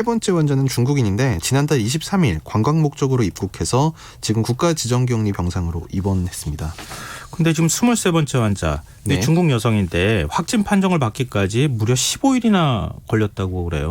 세 번째 환자는 중국인인데 지난달 23일 관광 목적으로 입국해서 지금 국가지정격리 병상으로 입원했습니다. 근데 지금 23번째 환자, 네. 중국 여성인데 확진 판정을 받기까지 무려 15일이나 걸렸다고 그래요.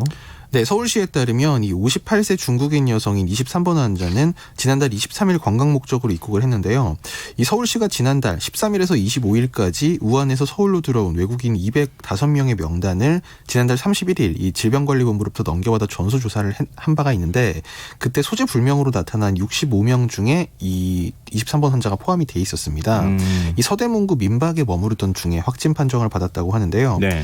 네, 서울시에 따르면 이 58세 중국인 여성인 23번 환자는 지난달 23일 관광 목적으로 입국을 했는데요. 이 서울시가 지난달 13일에서 25일까지 우한에서 서울로 들어온 외국인 205명의 명단을 지난달 31일 이 질병관리본부로부터 넘겨받아 전수조사를 한 바가 있는데 그때 소재 불명으로 나타난 65명 중에 이 23번 환자가 포함이 돼 있었습니다. 이 서대문구 민박에 머무르던 중에 확진 판정을 받았다고 하는데요. 네.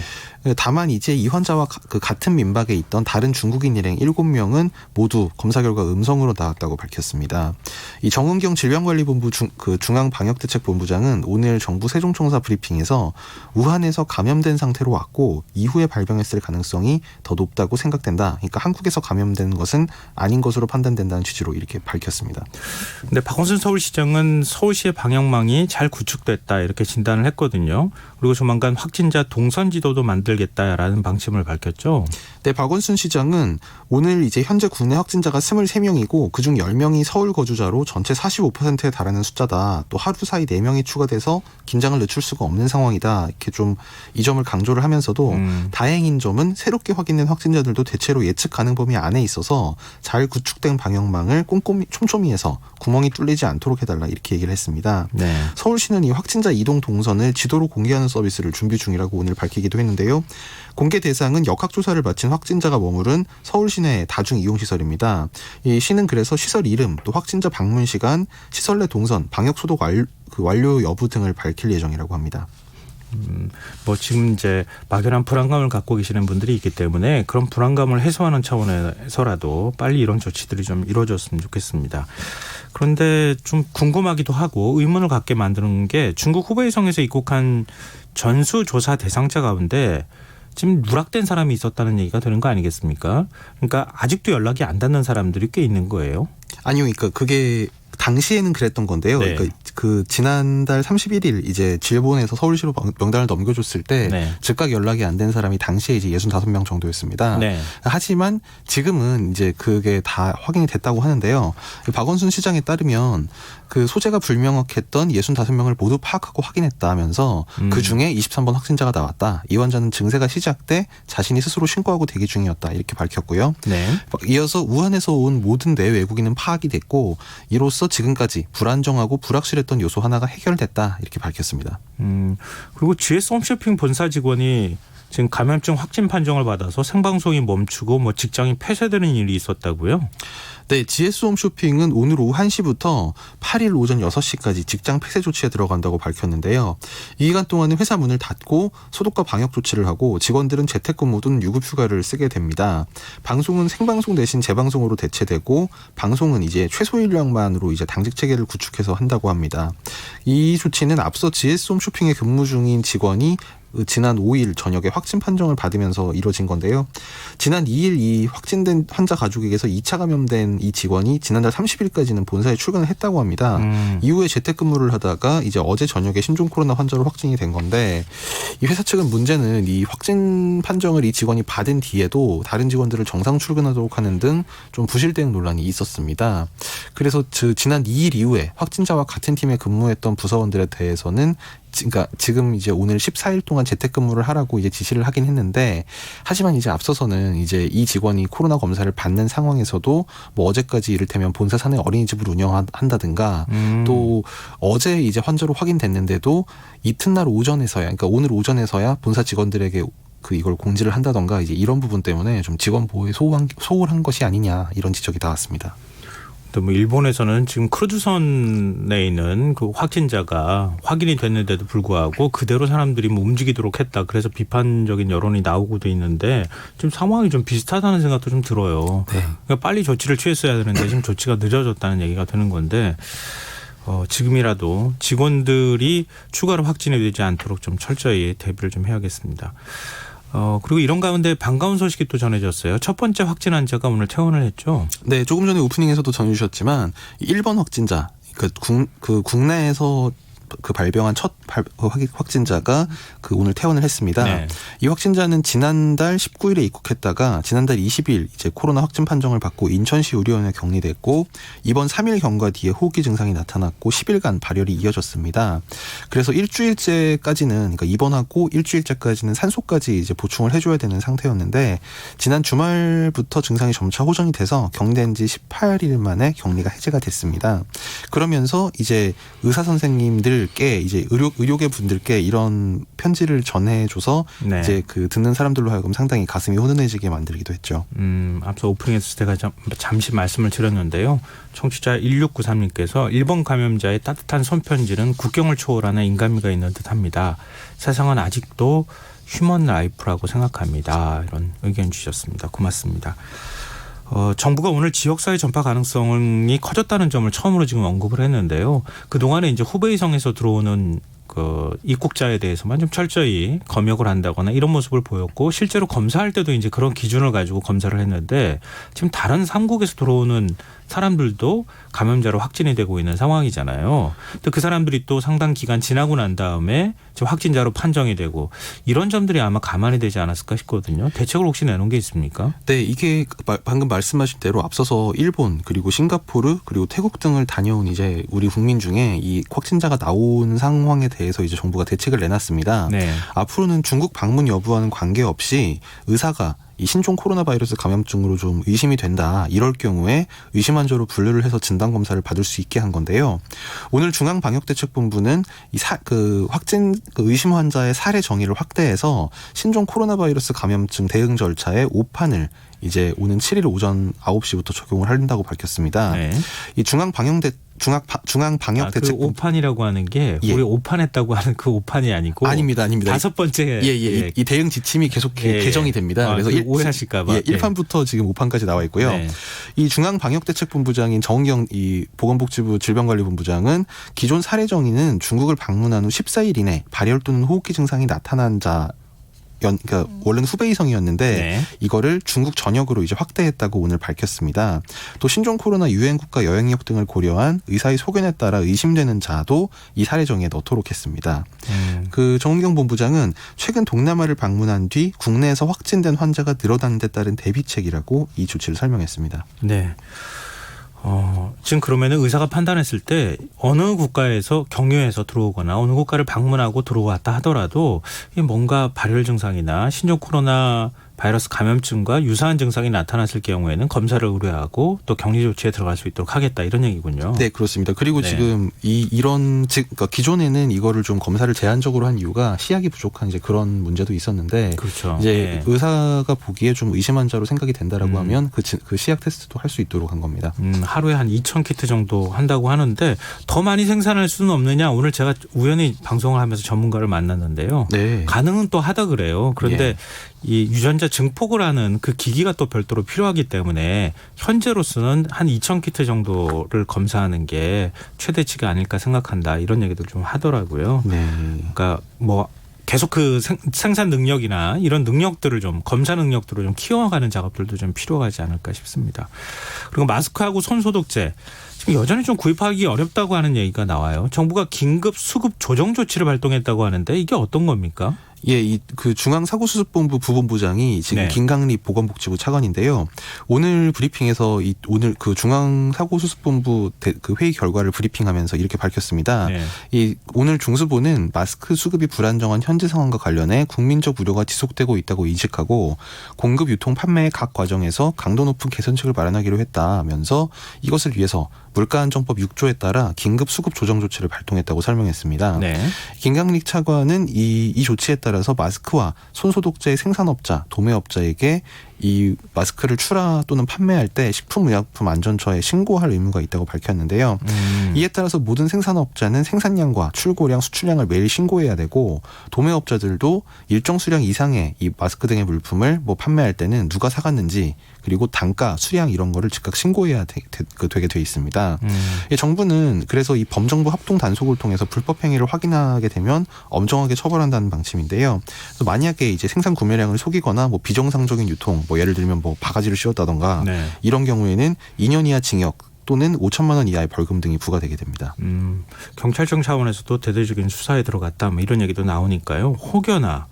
다만 이제 이 환자와 그 같은 민박에 있던 다른 중국인 일행 7명은 모두 검사 결과 음성으로 나왔다고 밝혔습니다. 이 정은경 질병관리본부 중앙방역대책본부장은 오늘 정부 세종청사 브리핑에서 우한에서 감염된 상태로 왔고 이후에 발병했을 가능성이 더 높다고 생각된다. 그러니까 한국에서 감염된 것은 아닌 것으로 판단된다는 취지로 이렇게 밝혔습니다. 근데 박원순 서울시장은 서울시의 방역망이 잘 구축됐다 이렇게 진단을 했거든요. 그리고 조만간 확진자 동선 지도도 만들겠다라는 방침을 밝혔죠. 네, 박원순 시장은 오늘 이제 현재 국내 확진자가 23명이고 그중 10명이 서울 거주자로 전체 45%에 달하는 숫자다. 또 하루 사이 4명이 추가돼서 긴장을 늦출 수가 없는 상황이다. 이렇게 좀 이 점을 강조를 하면서도 다행인 점은 새롭게 확인된 확진자들도 대체로 예측 가능 범위 안에 있어서 잘 구축된 방역망을 꼼꼼히 촘촘히 해서 구멍이 뚫리지 않도록 해달라 이렇게 얘기를 했습니다. 네. 서울시는 이 확진자 이동 동선을 지도로 공개하는 서비스를 준비 중이라고 오늘 밝히기도 했는데요. 공개 대상은 역학조사를 마친 확진자가 머무른 서울 시내 다중이용시설입니다. 이 시는 그래서 시설 이름, 또 확진자 방문 시간, 시설 내 동선, 방역 소독 완료 여부 등을 밝힐 예정이라고 합니다. 뭐 지금 이제 막연한 불안감을 갖고 계시는 분들이 있기 때문에 그런 불안감을 해소하는 차원에서라도 빨리 이런 조치들이 좀 이루어졌으면 좋겠습니다. 그런데 좀 궁금하기도 하고 의문을 갖게 만드는 게 중국 후베이성에서 입국한 전수조사 대상자 가운데 지금 누락된 사람이 있었다는 얘기가 되는 거 아니겠습니까? 그러니까 아직도 연락이 안 닿는 사람들이 꽤 있는 거예요. 아니요, 그러니까 그게 당시에는 그랬던 건데요. 네. 그러니까 그 지난달 31일 이제 질본에서 서울시로 명단을 넘겨줬을 때 네. 즉각 연락이 안 된 사람이 당시에 이제 65명 정도였습니다. 네. 하지만 지금은 이제 그게 다 확인이 됐다고 하는데요. 박원순 시장에 따르면 그 소재가 불명확했던 65명을 모두 파악하고 확인했다면서 그 중에 23번 확진자가 나왔다. 이 환자는 증세가 시작돼 자신이 스스로 신고하고 대기 중이었다. 이렇게 밝혔고요. 네. 이어서 우한에서 온 모든 내외국인은 파악이 됐고 이로써 지금까지 불안정하고 불확실했던 요소 하나가 해결됐다. 이렇게 밝혔습니다. 그리고 GS 홈쇼핑 본사 직원이 지금 감염증 확진 판정을 받아서 생방송이 멈추고 뭐 직장이 폐쇄되는 일이 있었다고요? 네, GS 홈쇼핑은 오늘 오후 1시부터 8일 오전 6시까지 직장 폐쇄 조치에 들어간다고 밝혔는데요. 이 기간 동안은 회사 문을 닫고 소독과 방역 조치를 하고 직원들은 재택근무 또는 유급휴가를 쓰게 됩니다. 방송은 생방송 대신 재방송으로 대체되고 방송은 이제 최소 인력만으로 이제 당직 체계를 구축해서 한다고 합니다. 이 조치는 앞서 GS 홈쇼핑에 근무 중인 직원이 지난 5일 저녁에 확진 판정을 받으면서 이뤄진 건데요. 지난 2일 이 확진된 환자 가족에게서 2차 감염된 이 직원이 지난달 30일까지는 본사에 출근을 했다고 합니다. 이후에 재택근무를 하다가 이제 어제 저녁에 신종 코로나 환자로 확진이 된 건데 이 회사 측은 문제는 이 확진 판정을 이 직원이 받은 뒤에도 다른 직원들을 정상 출근하도록 하는 등 좀 부실 대응 논란이 있었습니다. 그래서 지난 2일 이후에 확진자와 같은 팀에 근무했던 부서원들에 대해서는 그러니까 지금 이제 오늘 14일 동안 재택근무를 하라고 이제 지시를 하긴 했는데 하지만 이제 앞서서는 이제 이 직원이 코로나 검사를 받는 상황에서도 뭐 어제까지 이를테면 본사 사내 어린이집을 운영한다든가 또 어제 이제 환자로 확인됐는데도 이튿날 오전에서야 그러니까 오늘 오전에서야 본사 직원들에게 이걸 공지를 한다던가 이제 이런 부분 때문에 좀 직원 보호에 소홀한 것이 아니냐 이런 지적이 나왔습니다. 뭐 일본에서는 지금 크루즈선에 있는 그 확진자가 확인이 됐는데도 불구하고 그대로 사람들이 뭐 움직이도록 했다. 그래서 비판적인 여론이 나오고도 있는데 지금 상황이 좀 비슷하다는 생각도 좀 들어요. 네. 그러니까 빨리 조치를 취했어야 되는데 지금 조치가 늦어졌다는 얘기가 되는 건데 지금이라도 직원들이 추가로 확진이 되지 않도록 좀 철저히 대비를 좀 해야겠습니다. 그리고 이런 가운데 반가운 소식이 또 전해졌어요. 첫 번째 확진 환자가 오늘 퇴원을 했죠. 네, 조금 전에 오프닝에서도 전해주셨지만 1번 확진자, 국내에서 그 발병한 첫 확진자가 그 오늘 퇴원을 했습니다. 네. 이 확진자는 지난달 19일에 입국했다가 지난달 20일 이제 코로나 확진 판정을 받고 인천시 의료원에 격리됐고 이번 3일 경과 뒤에 호흡기 증상이 나타났고 10일간 발열이 이어졌습니다. 그래서 일주일째까지는 그러니까 입원하고 일주일째까지는 산소까지 이제 보충을 해줘야 되는 상태였는데 지난 주말부터 증상이 점차 호전이 돼서 격리된 지 18일 만에 격리가 해제가 됐습니다. 그러면서 이제 의사 선생님들께 이제 의료계 분들께 이런 편지를 전해줘서 네. 이제 그 듣는 사람들로 하여금 상당히 가슴이 훈훈해지게 만들기도 했죠. 앞서 오프닝에서 제가 잠시 말씀을 드렸는데요. 청취자 1693님께서 일본 감염자의 따뜻한 손편지는 국경을 초월하는 인간미가 있는 듯합니다. 세상은 아직도 휴먼 라이프라고 생각합니다. 이런 의견 주셨습니다. 고맙습니다. 정부가 오늘 지역사회 전파 가능성이 커졌다는 점을 처음으로 지금 언급을 했는데요. 그동안에 이제 후베이성에서 들어오는 그 입국자에 대해서만 좀 철저히 검역을 한다거나 이런 모습을 보였고 실제로 검사할 때도 이제 그런 기준을 가지고 검사를 했는데 지금 다른 3국에서 들어오는 사람들도 감염자로 확진이 되고 있는 상황이잖아요. 근데 그 사람들이 또 상당 기간 지나고 난 다음에 지금 확진자로 판정이 되고 이런 점들이 아마 감안이 되지 않았을까 싶거든요. 대책을 혹시 내놓은 게 있습니까? 네, 이게 방금 말씀하신 대로 앞서서 일본 그리고 싱가포르 그리고 태국 등을 다녀온 이제 우리 국민 중에 이 확진자가 나온 상황에 대해서 이제 정부가 대책을 내놨습니다. 네. 앞으로는 중국 방문 여부와는 관계없이 의사가 이 신종 코로나 바이러스 감염증으로 좀 의심이 된다. 이럴 경우에 의심 환자로 분류를 해서 진단 검사를 받을 수 있게 한 건데요. 오늘 중앙방역대책본부는 이 확진 의심 환자의 사례 정의를 확대해서 신종 코로나 바이러스 감염증 대응 절차의 5판을 이제 오는 7일 오전 9시부터 적용을 한다고 밝혔습니다. 네. 이 중앙방역대책본부 그 5판이라고 하는 게 예. 우리 5판 했다고 하는 그 5판이 아니고 아닙니다. 다섯 번째 이 대응 지침이 계속 개정이 됩니다. 그래서 오해하실까 봐. 1판부터 지금 5판까지 나와 있고요. 네. 이 중앙방역대책본부장인 정은경 이 보건복지부 질병관리본부장은 기존 사례 정의는 중국을 방문한 후 14일 이내 발열 또는 호흡기 증상이 나타난 자 그러니까 원래는 후베이성이었는데 네. 이거를 중국 전역으로 이제 확대했다고 오늘 밝혔습니다. 또 신종 코로나 유행 국가 여행 이력 등을 고려한 의사의 소견에 따라 의심되는 자도 이 사례 정의에 넣도록 했습니다. 그 정은경 본부장은 최근 동남아를 방문한 뒤 국내에서 확진된 환자가 늘어나는 데 따른 대비책이라고 이 조치를 설명했습니다. 네. 지금 그러면은 의사가 판단했을 때 어느 국가에서 경유해서 들어오거나 어느 국가를 방문하고 들어왔다 하더라도 이게 뭔가 발열 증상이나 신종 코로나 바이러스 감염증과 유사한 증상이 나타났을 경우에는 검사를 의뢰하고 또 격리 조치에 들어갈 수 있도록 하겠다 이런 얘기군요. 네, 그렇습니다. 그리고 네. 지금 그러니까 기존에는 이거를 좀 검사를 제한적으로 한 이유가 시약이 부족한 이제 그런 문제도 있었는데 그렇죠. 이제 네. 의사가 보기에 좀 의심 환자로 생각이 된다라고 하면 그 시약 테스트도 할 수 있도록 한 겁니다. 하루에 한 2,000키트 정도 한다고 하는데 더 많이 생산할 수는 없느냐. 오늘 제가 우연히 방송을 하면서 전문가를 만났는데요. 네. 가능은 또 하다 그래요. 그런데 예. 이 유전자 증폭을 하는 그 기기가 또 별도로 필요하기 때문에 현재로서는 한 2,000키트 정도를 검사하는 게 최대치가 아닐까 생각한다. 이런 얘기들 좀 하더라고요. 네. 그러니까 뭐 계속 그 생산 능력이나 이런 능력들을 좀 검사 능력들을 좀 키워가는 작업들도 좀 필요하지 않을까 싶습니다. 그리고 마스크하고 손 소독제 지금 여전히 좀 구입하기 어렵다고 하는 얘기가 나와요. 정부가 긴급 수급 조정 조치를 발동했다고 하는데 이게 어떤 겁니까? 예, 그 중앙사고수습본부 부본부장이 지금 네. 김강립 보건복지부 차관인데요. 오늘 브리핑에서 오늘 그 중앙사고수습본부 그 회의 결과를 브리핑하면서 이렇게 밝혔습니다. 네. 오늘 중수부는 마스크 수급이 불안정한 현재 상황과 관련해 국민적 우려가 지속되고 있다고 인식하고 공급, 유통, 판매의 각 과정에서 강도 높은 개선책을 마련하기로 했다면서 이것을 위해서 물가안정법 6조에 따라 긴급 수급 조정 조치를 발동했다고 설명했습니다. 네. 김강립 차관은 이 조치에 따라서 마스크와 손소독제의 생산업자, 도매업자에게 이 마스크를 출하 또는 판매할 때 식품의약품안전처에 신고할 의무가 있다고 밝혔는데요. 이에 따라서 모든 생산업자는 생산량과 출고량, 수출량을 매일 신고해야 되고 도매업자들도 일정 수량 이상의 이 마스크 등의 물품을 뭐 판매할 때는 누가 사갔는지 그리고 단가, 수량 이런 거를 즉각 신고해야 되게 돼 있습니다. 정부는 그래서 이 범정부 합동 단속을 통해서 불법 행위를 확인하게 되면 엄정하게 처벌한다는 방침인데요. 그래서 만약에 이제 생산 구매량을 속이거나 뭐 비정상적인 유통, 뭐 예를 들면 뭐 바가지를 씌웠다던가 네. 이런 경우에는 2년 이하 징역 또는 5천만 원 이하의 벌금 등이 부과되게 됩니다. 경찰청 차원에서도 대대적인 수사에 들어갔다 뭐 이런 얘기도 나오니까요. 혹여나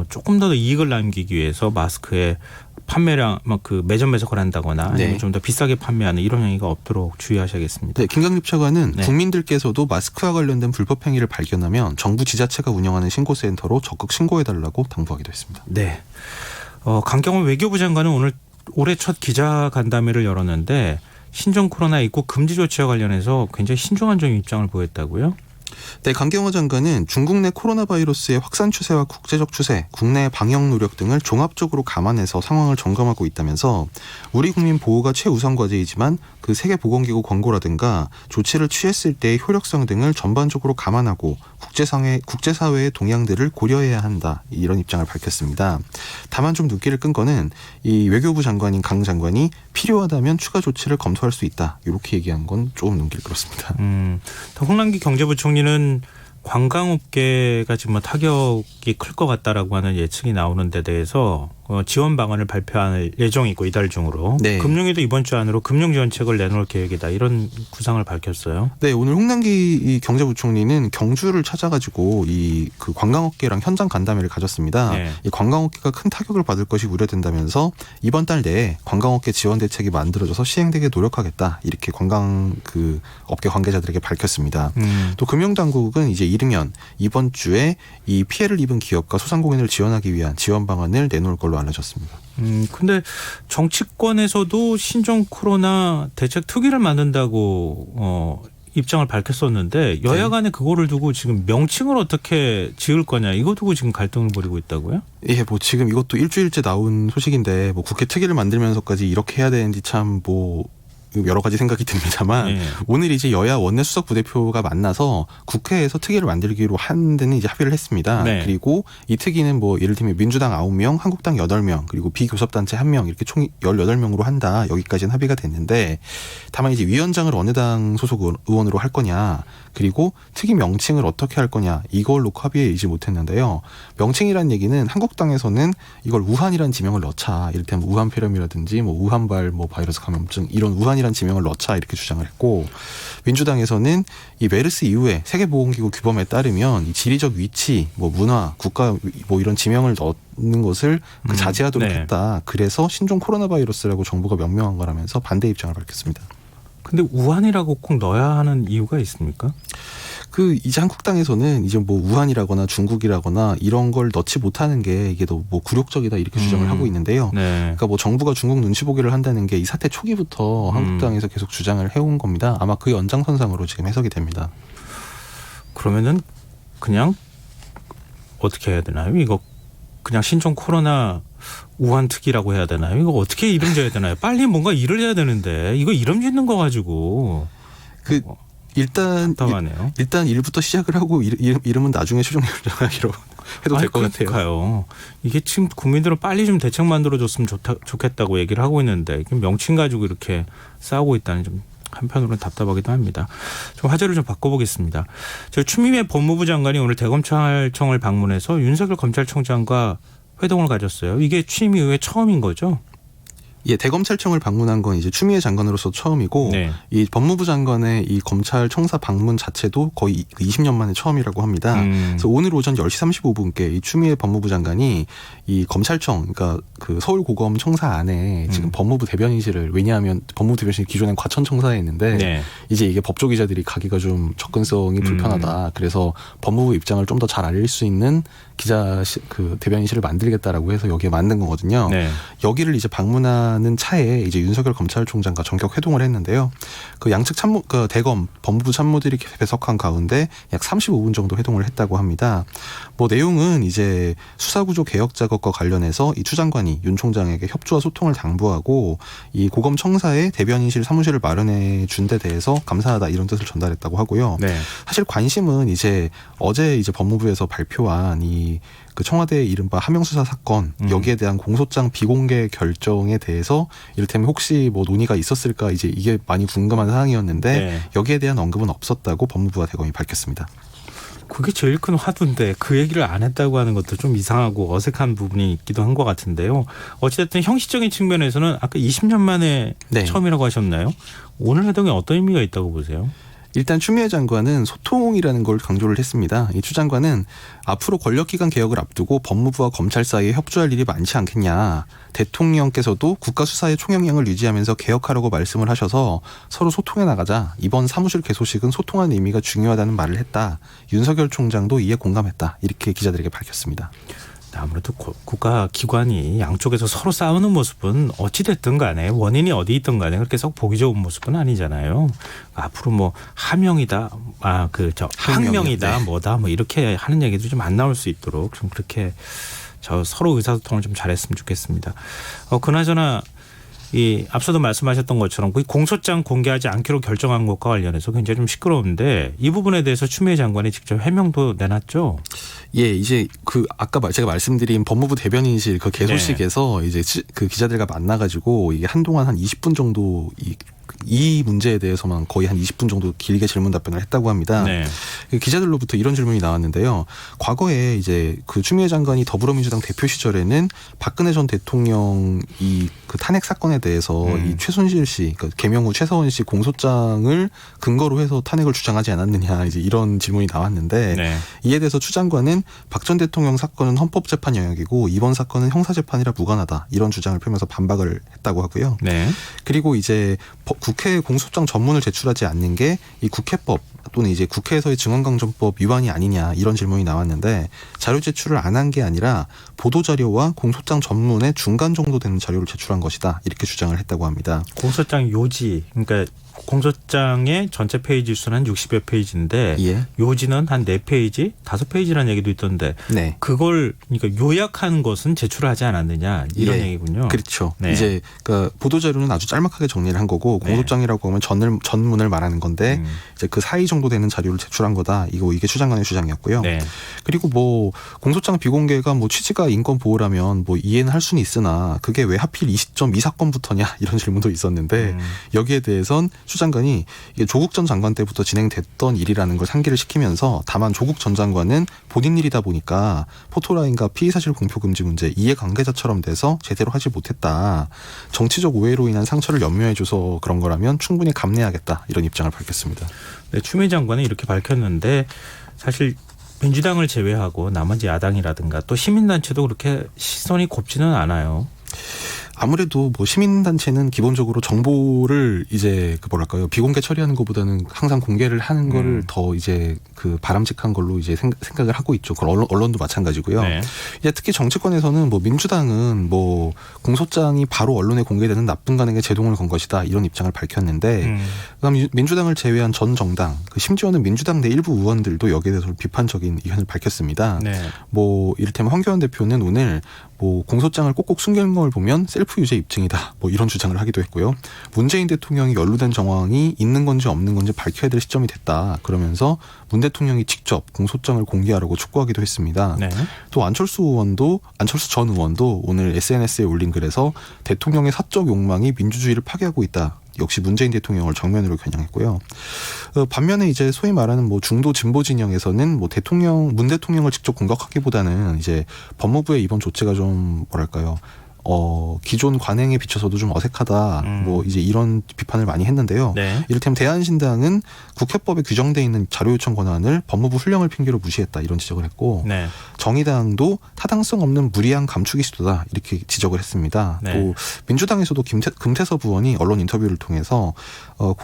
조금 더 이익을 남기기 위해서 마스크의 판매량 그 매점 매석을 한다거나 아니면 네. 좀 더 비싸게 판매하는 이런 행위가 없도록 주의하셔야겠습니다. 네, 김강립 차관은 네. 국민들께서도 마스크와 관련된 불법 행위를 발견하면 정부 지자체가 운영하는 신고센터로 적극 신고해달라고 당부하기도 했습니다. 네. 강경원 외교부 장관은 오늘 올해 첫 기자간담회를 열었는데 신종 코로나 입국 금지 조치와 관련해서 굉장히 신중한 좀 입장을 보였다고요? 네, 강경화 장관은 중국 내 코로나 바이러스의 확산 추세와 국제적 추세, 국내 방역 노력 등을 종합적으로 감안해서 상황을 점검하고 있다면서 우리 국민 보호가 최우선 과제이지만 그 세계보건기구 권고라든가 조치를 취했을 때의 효력성 등을 전반적으로 감안하고 국제사회의 동향들을 고려해야 한다. 이런 입장을 밝혔습니다. 다만 좀 눈길을 끈 거는 이 외교부 장관인 강 장관이 필요하다면 추가 조치를 검토할 수 있다. 이렇게 얘기한 건 조금 눈길 끌었습니다. 홍남기 경제부총리는 관광업계가 지금 뭐 타격이 클 것 같다라고 하는 예측이 나오는 데 대해서 지원 방안을 발표할 예정이고 이달 중으로 네. 금융위도 이번 주 안으로 금융지원책을 내놓을 계획이다 이런 구상을 밝혔어요. 네, 오늘 홍남기 이 경제부총리는 경주를 찾아가지고 이 그 관광업계랑 현장 간담회를 가졌습니다. 네. 이 관광업계가 큰 타격을 받을 것이 우려된다면서 이번 달 내에 관광업계 지원 대책이 만들어져서 시행되게 노력하겠다 이렇게 관광 그 업계 관계자들에게 밝혔습니다. 또 금융당국은 이제 이르면 이번 주에 이 피해를 입은 기업과 소상공인을 지원하기 위한 지원 방안을 내놓을 걸로 알려졌습니다. 근데 정치권에서도 신종 코로나 대책 특위를 만든다고 입장을 밝혔었는데 여야 간에 그거를 두고 지금 명칭을 어떻게 지을 거냐 이거 두고 지금 갈등을 벌이고 있다고요? 예, 뭐 지금 이것도 일주일째 나온 소식인데 뭐 국회 특위를 만들면서까지 이렇게 해야 되는지 참 뭐 여러 가지 생각이 듭니다만 네. 오늘 이제 여야 원내수석 부대표가 만나서 국회에서 특위를 만들기로 한 데는 이제 합의를 했습니다. 네. 그리고 이 특위는 뭐 예를 들면 민주당 9명, 한국당 8명, 그리고 비교섭단체 1명 이렇게 총 18명으로 한다. 여기까지는 합의가 됐는데 다만 이제 위원장을 어느 당 소속 의원으로 할 거냐 그리고 특위 명칭을 어떻게 할 거냐 이걸 놓고 합의에 이르지 못했는데요. 명칭이란 얘기는 한국당에서는 이걸 우한이라는 지명을 넣자. 이를테면 우한폐렴이라든지 뭐 우한발 뭐 바이러스 감염증 이런 우한이라는 지명을 넣자 이렇게 주장을 했고 민주당에서는 이 메르스 이후에 세계보건기구 규범에 따르면 이 지리적 위치, 뭐 문화, 국가 뭐 이런 지명을 넣는 것을 자제하도록 네. 했다. 그래서 신종 코로나 바이러스라고 정부가 명명한 거라면서 반대 입장을 밝혔습니다. 근데 우한이라고 꼭 넣어야 하는 이유가 있습니까? 그 이제 한국당에서는 이제 뭐 우한이라거나 중국이라거나 이런 걸 넣지 못하는 게 이게 더 뭐 굴욕적이다 이렇게 주장을 하고 있는데요. 네. 그러니까 뭐 정부가 중국 눈치 보기를 한다는 게 이 사태 초기부터 한국당에서 계속 주장을 해온 겁니다. 아마 그 연장선상으로 지금 해석이 됩니다. 그러면은 그냥 어떻게 해야 되나요? 이거 그냥 신종 코로나 우한 특위라고 해야 되나요? 이거 어떻게 이름 지어야 되나요? 빨리 뭔가 일을 해야 되는데 이거 이름 짓는 거 가지고 그 일단 답답하네요. 일단 일부터 시작을 하고 이름은 나중에 최종 결정하기로 해도 될 것 같아요. 그러니까요. 이게 지금 국민들은 빨리 좀 대책 만들어줬으면 좋겠다고 얘기를 하고 있는데 명칭 가지고 이렇게 싸우고 있다는 좀 한편으로는 답답하기도 합니다. 좀 화제를 좀 바꿔보겠습니다. 저 추미애 법무부 장관이 오늘 대검찰청을 방문해서 윤석열 검찰총장과 회동을 가졌어요. 이게 취임 이후에 처음인 거죠? 예, 대검찰청을 방문한 건 이제 추미애 장관으로서 처음이고 네. 이 법무부 장관의 이 검찰청사 방문 자체도 거의 20년 만에 처음이라고 합니다. 그래서 오늘 오전 10시 35분께 이 추미애 법무부 장관이 이 검찰청, 그러니까 그 서울고검 청사 안에 지금 법무부 대변인실을 왜냐하면 법무부 대변인실 기존엔 과천청사에 있는데 네. 이제 이게 법조기자들이 가기가 좀 접근성이 불편하다. 그래서 법무부 입장을 좀 더 잘 알릴 수 있는 기자 그 대변인실을 만들겠다라고 해서 여기에 만든 거거든요. 네. 여기를 이제 방문하는 차에 이제 윤석열 검찰총장과 전격 회동을 했는데요. 그 양측 참모, 그 대검 법무부 참모들이 배석한 가운데 약 35분 정도 회동을 했다고 합니다. 뭐 내용은 이제 수사구조 개혁 작업과 관련해서 이 추 장관이 윤 총장에게 협조와 소통을 당부하고 이 고검 청사에 대변인실 사무실을 마련해 준 데 대해서 감사하다 이런 뜻을 전달했다고 하고요. 네. 사실 관심은 이제 어제 이제 법무부에서 발표한 이 그 청와대 이른바 하명수사 사건 여기에 대한 공소장 비공개 결정에 대해서 이를테면 혹시 뭐 논의가 있었을까 이제 이게 많이 궁금한 사항이었는데 네. 여기에 대한 언급은 없었다고 법무부와 대검이 밝혔습니다. 그게 제일 큰 화두인데 그 얘기를 안 했다고 하는 것도 좀 이상하고 어색한 부분이 있기도 한 것 같은데요. 어찌됐든 형식적인 측면에서는 아까 20년 만에 네. 처음이라고 하셨나요? 오늘 회동에 어떤 의미가 있다고 보세요? 일단 추미애 장관은 소통이라는 걸 강조를 했습니다. 이 추 장관은 앞으로 권력기관 개혁을 앞두고 법무부와 검찰 사이에 협조할 일이 많지 않겠냐. 대통령께서도 국가수사의 총영향을 유지하면서 개혁하라고 말씀을 하셔서 서로 소통해 나가자. 이번 사무실 개소식은 소통하는 의미가 중요하다는 말을 했다. 윤석열 총장도 이에 공감했다. 이렇게 기자들에게 밝혔습니다. 아무래도 국가기관이 양쪽에서 서로 싸우는 모습은 어찌됐든 간에 원인이 어디 있든 간에 그렇게 썩 보기 좋은 모습은 아니잖아요. 앞으로 뭐 하명이다, 항명이다, 네. 뭐다, 뭐 이렇게 하는 얘기도 좀 안 나올 수 있도록 좀 그렇게 서로 의사소통을 좀 잘했으면 좋겠습니다. 그나저나 이 앞서도 말씀하셨던 것처럼 그 공소장 공개하지 않기로 결정한 것과 관련해서 굉장히 좀 시끄러운데 이 부분에 대해서 추미애 장관이 직접 해명도 내놨죠. 예, 이제 아까 제가 말씀드린 법무부 대변인실 그 개소식에서 이제 그 기자들과 만나가지고 이게 한동안 한 20분 정도 이 문제에 대해서만 거의 한 20분 정도 길게 질문 답변을 했다고 합니다. 네. 기자들로부터 이런 질문이 나왔는데요. 과거에 이제 그 추미애 장관이 더불어민주당 대표 시절에는 박근혜 전 대통령 그 탄핵 사건에 대해서 이 최순실 씨, 그러니까 계명후 최서원 씨 공소장을 근거로 해서 탄핵을 주장하지 않았느냐 이제 이런 질문이 나왔는데 네. 이에 대해서 추 장관은 박 전 대통령 사건은 헌법재판 영역이고 이번 사건은 형사재판이라 무관하다 이런 주장을 펴면서 반박을 했다고 하고요. 네. 그리고 이제 국회 공소장 전문을 제출하지 않는 게 이 국회법 또는 이제 국회에서의 증언강정법 위반이 아니냐 이런 질문이 나왔는데 자료 제출을 안 한 게 아니라 보도자료와 공소장 전문의 중간 정도 되는 자료를 제출한 것이다 이렇게 주장을 했다고 합니다. 공소장 요지, 그러니까 공소장의 전체 페이지 수는 한 60여 페이지인데 예. 요지는 한 4페이지, 5페이지라는 얘기도 있던데 네. 그걸 그러니까 요약한 것은 제출하지 않았느냐 이런 예. 얘기군요. 그렇죠. 네. 이제 그러니까 보도자료는 아주 짤막하게 정리를 한 거고 공소장이라고 하면 전문을 말하는 건데 이제 그 사이 정도 되는 자료를 제출한 거다. 이게 추 장관의 주장이었고요. 네. 그리고 뭐 공소장 비공개가 뭐 취지가 인권 보호라면 뭐 이해는 할 수는 있으나 그게 왜 하필 이 시점 이 사건부터냐 이런 질문도 있었는데 여기에 대해선 추 장관이 이게 조국 전 장관 때부터 진행됐던 일이라는 걸 상기를 시키면서 다만 조국 전 장관은 본인 일이다 보니까 포토라인과 피의사실 공표금지 문제 이해관계자처럼 돼서 제대로 하지 못했다. 정치적 오해로 인한 상처를 염려해줘서 그런 거라면 충분히 감내하겠다. 이런 입장을 밝혔습니다. 네, 추미애 장관은 이렇게 밝혔는데 사실 민주당을 제외하고 나머지 야당이라든가 또 시민단체도 그렇게 시선이 곱지는 않아요. 아무래도 뭐 시민단체는 기본적으로 정보를 이제 비공개 처리하는 것보다는 항상 공개를 하는 거를 더 이제 그 바람직한 걸로 이제 생각을 하고 있죠. 그건 언론도 마찬가지고요. 네. 이제 특히 정치권에서는 뭐 민주당은 뭐 공소장이 바로 언론에 공개되는 나쁜 간행에 제동을 건 것이다 이런 입장을 밝혔는데 그다음 민주당을 제외한 전 정당 심지어는 민주당 내 일부 의원들도 여기에 대해서 비판적인 의견을 밝혔습니다. 네. 뭐 이를테면 황교안 대표는 오늘 뭐 공소장을 꼭꼭 숨기는 걸 보면 셀프 유죄 입증이다. 뭐 이런 주장을 하기도 했고요. 문재인 대통령이 연루된 정황이 있는 건지 없는 건지 밝혀야 될 시점이 됐다. 그러면서 문 대통령이 직접 공소장을 공개하라고 촉구하기도 했습니다. 네. 또 안철수 전 의원도 오늘 SNS에 올린 글에서 대통령의 사적 욕망이 민주주의를 파괴하고 있다. 역시 문재인 대통령을 정면으로 겨냥했고요. 반면에 이제 소위 말하는 뭐 중도 진보 진영에서는 뭐 문 대통령을 직접 공격하기보다는 이제 법무부의 이번 조치가 좀 기존 관행에 비춰서도 좀 어색하다. 뭐 이제 이런 비판을 많이 했는데요. 네. 이를테면 대한신당은 국회법에 규정돼 있는 자료 요청 권한을 법무부 훈령을 핑계로 무시했다 이런 지적을 했고 네. 정의당도 타당성 없는 무리한 감추기 시도다 이렇게 지적을 했습니다. 네. 또 민주당에서도 금태섭 의원이 언론 인터뷰를 통해서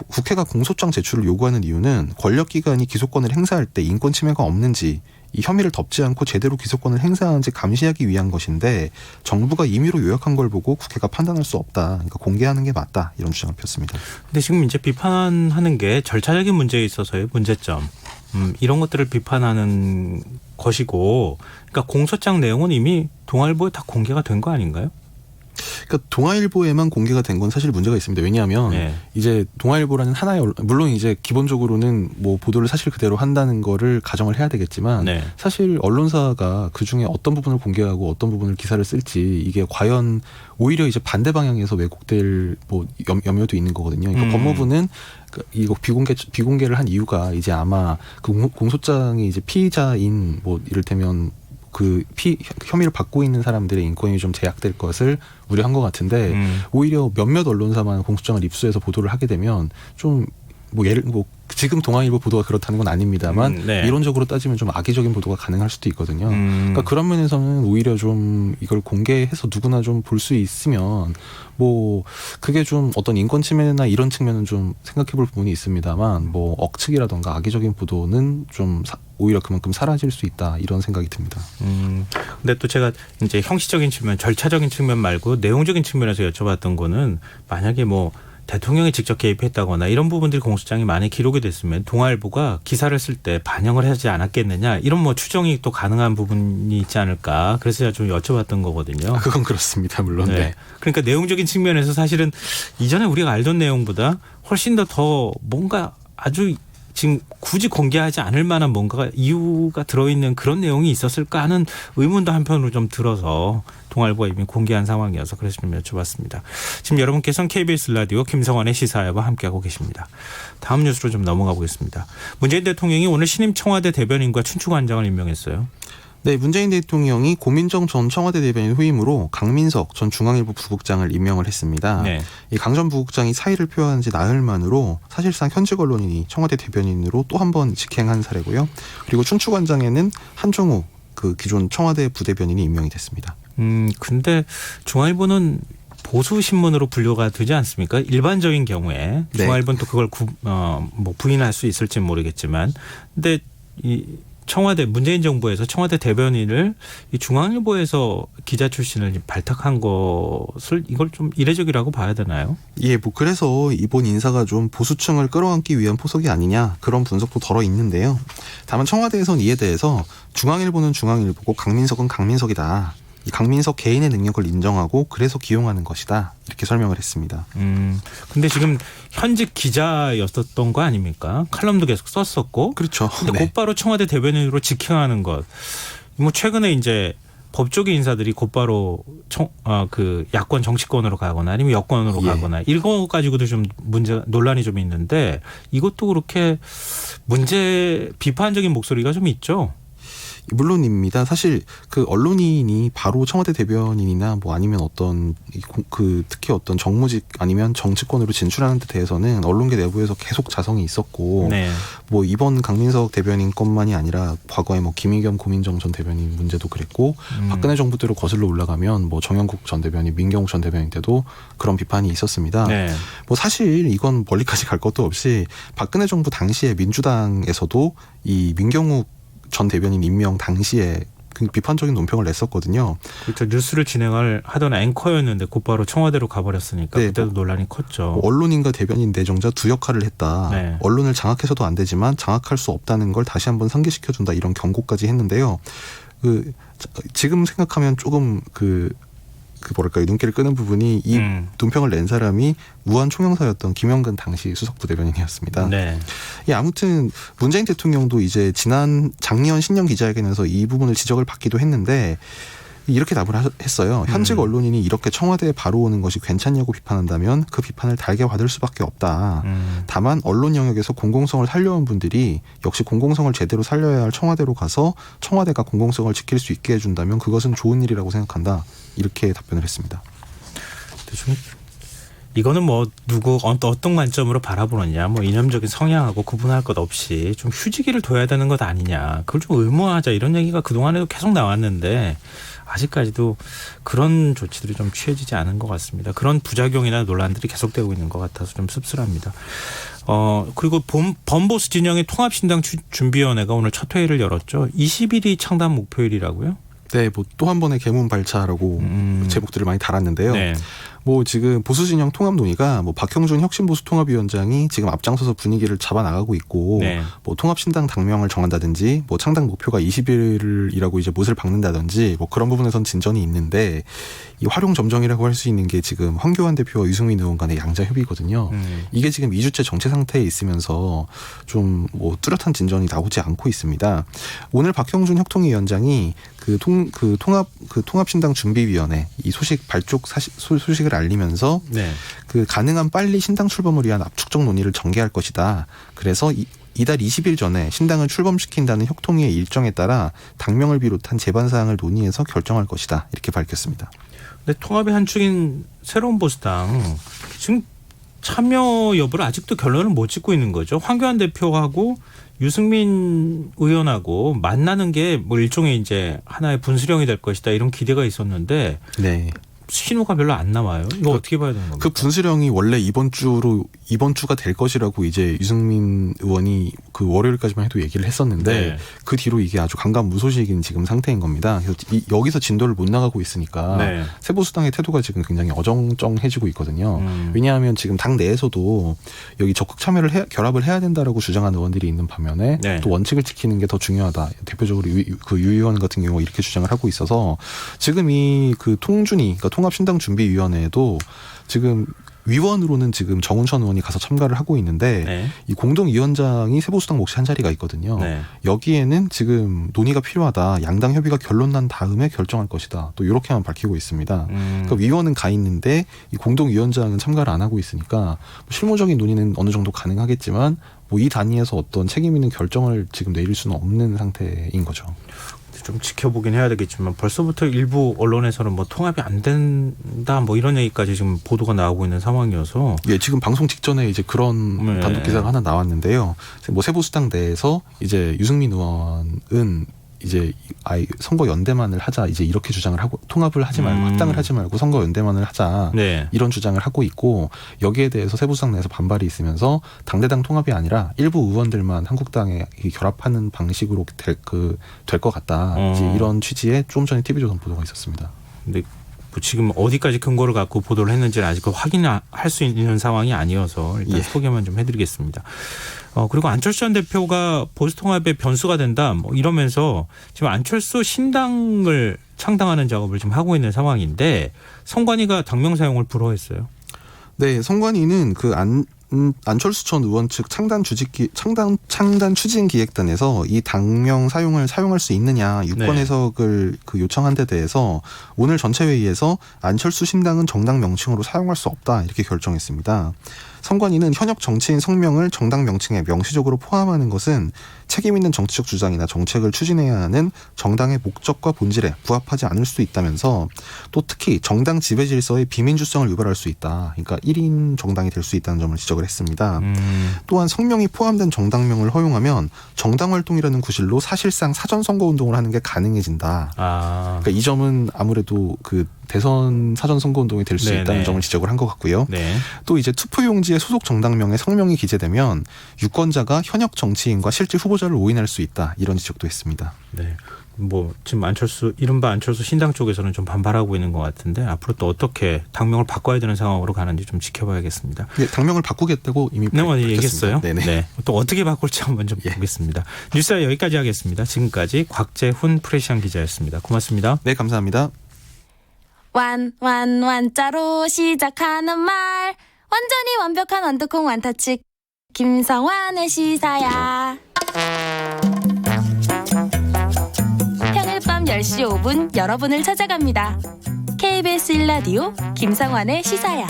국회가 공소장 제출을 요구하는 이유는 권력기관이 기소권을 행사할 때 인권 침해가 없는지 이 혐의를 덮지 않고 제대로 기소권을 행사하는지 감시하기 위한 것인데 정부가 임의로 요약한 걸 보고 국회가 판단할 수 없다. 그러니까 공개하는 게 맞다. 이런 주장을 폈습니다. 근데 지금 이제 비판하는 게 절차적인 문제에 있어서의 문제점. 이런 것들을 비판하는 것이고 그러니까 공소장 내용은 이미 동아일보에 다 공개가 된 거 아닌가요? 그러니까 동아일보에만 공개가 된 건 사실 문제가 있습니다. 왜냐하면 네. 이제 동아일보라는 하나의 물론 이제 기본적으로는 뭐 보도를 사실 그대로 한다는 거를 가정을 해야 되겠지만 네. 사실 언론사가 그 중에 어떤 부분을 공개하고 어떤 부분을 기사를 쓸지 이게 과연 오히려 이제 반대 방향에서 왜곡될 뭐 염려도 있는 거거든요. 그러니까 법무부는 이거 비공개를 한 이유가 이제 아마 그 공소장이 이제 피의자인 뭐 이를테면 그 혐의를 받고 있는 사람들의 인권이 좀 제약될 것을 우려한 것 같은데 오히려 몇몇 언론사만 공소장을 입수해서 보도를 하게 되면 좀 지금 동아일보 보도가 그렇다는 건 아닙니다만 네. 이론적으로 따지면 좀 악의적인 보도가 가능할 수도 있거든요. 그러니까 그런 면에서는 오히려 좀 이걸 공개해서 누구나 좀 볼 수 있으면 뭐 그게 좀 어떤 인권 침해나 이런 측면은 좀 생각해 볼 부분이 있습니다만 뭐 억측이라던가 악의적인 보도는 좀 오히려 그만큼 사라질 수 있다 이런 생각이 듭니다. 근데 또 제가 이제 형식적인 측면, 절차적인 측면 말고 내용적인 측면에서 여쭤봤던 거는 만약에 뭐 대통령이 직접 개입했다거나 이런 부분들이 공소장이 많이 기록이 됐으면 동아일보가 기사를 쓸 때 반영을 하지 않았겠느냐 이런 뭐 추정이 또 가능한 부분이 있지 않을까 그래서 제가 좀 여쭤봤던 거거든요. 그건 그렇습니다. 물론. 네. 그러니까 내용적인 측면에서 사실은 이전에 우리가 알던 내용보다 훨씬 더 뭔가 아주 지금 굳이 공개하지 않을 만한 뭔가 이유가 들어있는 그런 내용이 있었을까 하는 의문도 한편으로 좀 들어서 동아일보가 이미 공개한 상황이어서 그래서 좀 여쭤봤습니다. 지금 여러분께서는 KBS 라디오 김성환의 시사회와 함께하고 계십니다. 다음 뉴스로 좀 넘어가 보겠습니다. 문재인 대통령이 오늘 신임 청와대 대변인과 춘추관장을 임명했어요. 네, 문재인 대통령이 고민정 전 청와대 대변인 후임으로 강민석 전 중앙일보 부국장을 임명을 했습니다. 네. 이 강 전 부국장이 사의를 표한 지 나흘 만으로 사실상 현직 언론인이 청와대 대변인으로 또 한 번 직행한 사례고요. 그리고 춘추관장에는 한종우 그 기존 청와대 부대변인이 임명이 됐습니다. 근데 중앙일보는 보수 신문으로 분류가 되지 않습니까? 일반적인 경우에 네. 중앙일보는 또 그걸 뭐 부인할 수 있을지는 모르겠지만, 근데 이 청와대 문재인 정부에서 청와대 대변인을 이 중앙일보에서 기자 출신을 발탁한 것을 이걸 좀 이례적이라고 봐야 되나요? 예, 뭐 그래서 이번 인사가 좀 보수층을 끌어안기 위한 포석이 아니냐 그런 분석도 덜어 있는데요. 다만 청와대에서는 이에 대해서 중앙일보는 중앙일보고 강민석은 강민석이다. 이 강민석 개인의 능력을 인정하고 그래서 기용하는 것이다. 이렇게 설명을 했습니다. 근데 지금 현직 기자였었던 거 아닙니까? 칼럼도 계속 썼었고. 그렇죠. 근데 네. 곧바로 청와대 대변인으로 직행하는 것. 뭐 최근에 이제 법조계 인사들이 곧바로 그 야권 정치권으로 가거나 아니면 여권으로 예. 가거나 이거 가지고도 좀 논란이 좀 있는데 이것도 그렇게 비판적인 목소리가 좀 있죠. 물론입니다. 사실 그 언론인이 바로 청와대 대변인이나 뭐 아니면 어떤 특히 어떤 정무직 아니면 정치권으로 진출하는 데 대해서는 언론계 내부에서 계속 자성이 있었고 네. 뭐 이번 강민석 대변인 것만이 아니라 과거에 뭐 김의겸 고민정 전 대변인 문제도 그랬고 박근혜 정부 때로 거슬러 올라가면 뭐 정영국 전 대변인, 민경욱 전 대변인 때도 그런 비판이 있었습니다. 네. 뭐 사실 이건 멀리까지 갈 것도 없이 박근혜 정부 당시에 민주당에서도 이 민경욱 전 대변인 임명 당시에 비판적인 논평을 냈었거든요. 그렇죠. 뉴스를 진행을 하던 앵커였는데 곧바로 청와대로 가버렸으니까 네, 그때도 논란이 컸죠. 언론인과 대변인 내정자 두 역할을 했다. 네. 언론을 장악해서도 안 되지만 장악할 수 없다는 걸 다시 한번 상기시켜준다. 이런 경고까지 했는데요. 지금 생각하면 조금 눈길을 끄는 부분이 이 논평을 낸 사람이 무한 총영사였던 김영근 당시 수석부 대변인이었습니다. 네. 예, 아무튼 문재인 대통령도 이제 작년 신년 기자회견에서 이 부분을 지적을 받기도 했는데 이렇게 답을 했어요. 현직 언론인이 이렇게 청와대에 바로 오는 것이 괜찮냐고 비판한다면 그 비판을 달게 받을 수밖에 없다. 다만 언론 영역에서 공공성을 살려온 분들이 역시 공공성을 제대로 살려야 할 청와대로 가서 청와대가 공공성을 지킬 수 있게 해준다면 그것은 좋은 일이라고 생각한다. 이렇게 답변을 했습니다. 이거는 뭐 어떤 관점으로 바라보느냐, 뭐 이념적인 성향하고 구분할 것 없이 좀 휴지기를 둬야 되는 것 아니냐, 그걸 좀 의무화하자 이런 얘기가 그 동안에도 계속 나왔는데 아직까지도 그런 조치들이 좀 취해지지 않은 것 같습니다. 그런 부작용이나 논란들이 계속되고 있는 것 같아서 좀 씁쓸합니다. 그리고 범보수 진영의 통합신당 준비위원회가 오늘 첫 회의를 열었죠. 20일이 창단 목표일이라고요? 네, 뭐 또 한 번의 개문 발차라고 제목들을 많이 달았는데요. 네. 뭐 지금 보수 진영 통합 논의가 뭐 박형준 혁신보수 통합위원장이 지금 앞장서서 분위기를 잡아 나가고 있고 네. 뭐 통합신당 당명을 정한다든지 뭐 창당 목표가 20일이라고 이제 못을 박는다든지 뭐 그런 부분에선 진전이 있는데 이 활용 점정이라고 할 수 있는 게 지금 황교안 대표와 유승민 의원 간의 양자 협의거든요. 이게 지금 2주째 정체 상태에 있으면서 좀 뭐 뚜렷한 진전이 나오지 않고 있습니다. 오늘 박형준 혁통위원장이 통합신당 준비위원회 이 소식 발족 소식을 알리면서 네. 그 가능한 빨리 신당 출범을 위한 압축적 논의를 전개할 것이다. 그래서 이달 20일 전에 신당을 출범시킨다는 혁통위의 일정에 따라 당명을 비롯한 제반 사항을 논의해서 결정할 것이다. 이렇게 밝혔습니다. 근데 통합의 한 축인 새로운 보수당 지금 참여 여부를 아직도 결론을 못 짓고 있는 거죠. 황교안 대표하고 유승민 의원하고 만나는 게 뭐 일종의 이제 하나의 분수령이 될 것이다 이런 기대가 있었는데 네. 신호가 별로 안 나와요. 이거 어떻게 봐야 되는 겁니까? 그 분수령이 원래 이번 주가 될 것이라고 이제 유승민 의원이 그 월요일까지만 해도 얘기를 했었는데 네. 그 뒤로 이게 아주 강간무소식인 지금 상태인 겁니다. 그래서 여기서 진도를 못 나가고 있으니까 네. 세보수당의 태도가 지금 굉장히 어정쩡해지고 있거든요. 왜냐하면 지금 당 내에서도 여기 적극 참여를 결합을 해야 된다라고 주장하는 의원들이 있는 반면에 네. 또 원칙을 지키는 게 더 중요하다. 대표적으로 유 의원 같은 경우가 이렇게 주장을 하고 있어서 지금 이 그 그러니까 통합신당준비위원회에도 지금 위원으로는 지금 정운천 의원이 가서 참가를 하고 있는데 네. 이 공동위원장이 세보수당 몫이 한 자리가 있거든요. 네. 여기에는 지금 논의가 필요하다. 양당 협의가 결론 난 다음에 결정할 것이다. 또 이렇게만 밝히고 있습니다. 그러니까 위원은 가 있는데 이 공동위원장은 참가를 안 하고 있으니까 뭐 실무적인 논의는 어느 정도 가능하겠지만 뭐 이 단위에서 어떤 책임 있는 결정을 지금 내릴 수는 없는 상태인 거죠. 좀 지켜보긴 해야 되겠지만 벌써부터 일부 언론에서는 뭐 통합이 안 된다 뭐 이런 얘기까지 지금 보도가 나오고 있는 상황이어서 예, 지금 방송 직전에 이제 그런 네. 단독 기사가 하나 나왔는데요. 뭐 세보수당 내에서 이제 유승민 의원은 이제 선거 연대만을 하자 이제 이렇게 주장을 하고 통합을 하지 말고 합당을 하지 말고 선거 연대만을 하자 네. 이런 주장을 하고 있고 여기에 대해서 세보수당 내에서 반발이 있으면서 당대당 통합이 아니라 일부 의원들만 한국당에 결합하는 방식으로 될 것 같다. 이제 이런 취지의 조금 전에 TV조선 보도가 있었습니다. 근데 뭐 지금 어디까지 근거를 갖고 보도를 했는지는 아직 확인할 수 있는 상황이 아니어서 일단 소개만 좀 해드리겠습니다. 그리고 안철수 전 대표가 보수통합의 변수가 된다 뭐 이러면서 지금 안철수 신당을 창당하는 작업을 지금 하고 있는 상황인데 성관이가 당명 사용을 불허했어요. 네, 성관이는 안철수 전 의원 측 창단 추진기획단에서 이 당명 사용할 수 있느냐 유권 해석을 요청한 데 대해서 오늘 전체 회의에서 안철수 신당은 정당 명칭으로 사용할 수 없다 이렇게 결정했습니다. 성관이는 현역 정치인 성명을 정당 명칭에 명시적으로 포함하는 것은 책임 있는 정치적 주장이나 정책을 추진해야 하는 정당의 목적과 본질에 부합하지 않을 수 있다면서 또 특히 정당 지배 질서의 비민주성을 유발할 수 있다. 그러니까 1인 정당이 될 수 있다는 점을 지적을 했습니다. 또한 성명이 포함된 정당명을 허용하면 정당 활동이라는 구실로 사실상 사전 선거 운동을 하는 게 가능해진다. 그러니까 이 점은 아무래도 대선 사전 선거 운동이 될 수 있다는 점을 지적을 한 것 같고요. 네. 또 이제 투표용지에 소속 정당명에 성명이 기재되면 유권자가 현역 정치인과 실제 후보자를 오인할 수 있다. 이런 지적도 했습니다. 네. 뭐 지금 이른바 안철수 신당 쪽에서는 좀 반발하고 있는 것 같은데 앞으로 또 어떻게 당명을 바꿔야 되는 상황으로 가는지 좀 지켜봐야겠습니다. 네, 당명을 바꾸겠다고 이미 얘기했어요. 네네. 네. 또 어떻게 바꿀지 한번 좀 보겠습니다. 뉴스와 여기까지 하겠습니다. 지금까지 곽재훈 프레시안 기자였습니다. 고맙습니다. 네, 감사합니다. 완자로 시작하는 말 완전히 완벽한 완두콩 완타치 김성환의 시사야. 평일 밤 10시 5분 여러분을 찾아갑니다. KBS 1라디오 김성환의 시사야.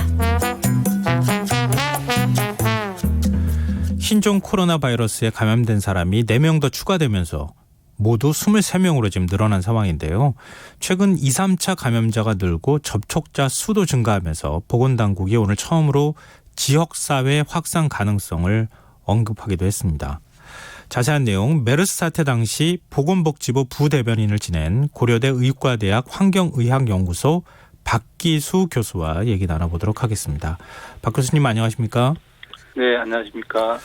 신종 코로나 바이러스에 감염된 사람이 4명 더 추가되면서 모두 23명으로 지금 늘어난 상황인데요. 최근 2, 3차 감염자가 늘고 접촉자 수도 증가하면서 보건당국이 오늘 처음으로 지역사회 확산 가능성을 언급하기도 했습니다. 자세한 내용 메르스 사태 당시 보건복지부 부대변인을 지낸 고려대 의과대학 환경의학연구소 박기수 교수와 얘기 나눠보도록 하겠습니다. 박 교수님 안녕하십니까? 네, 안녕하십니까?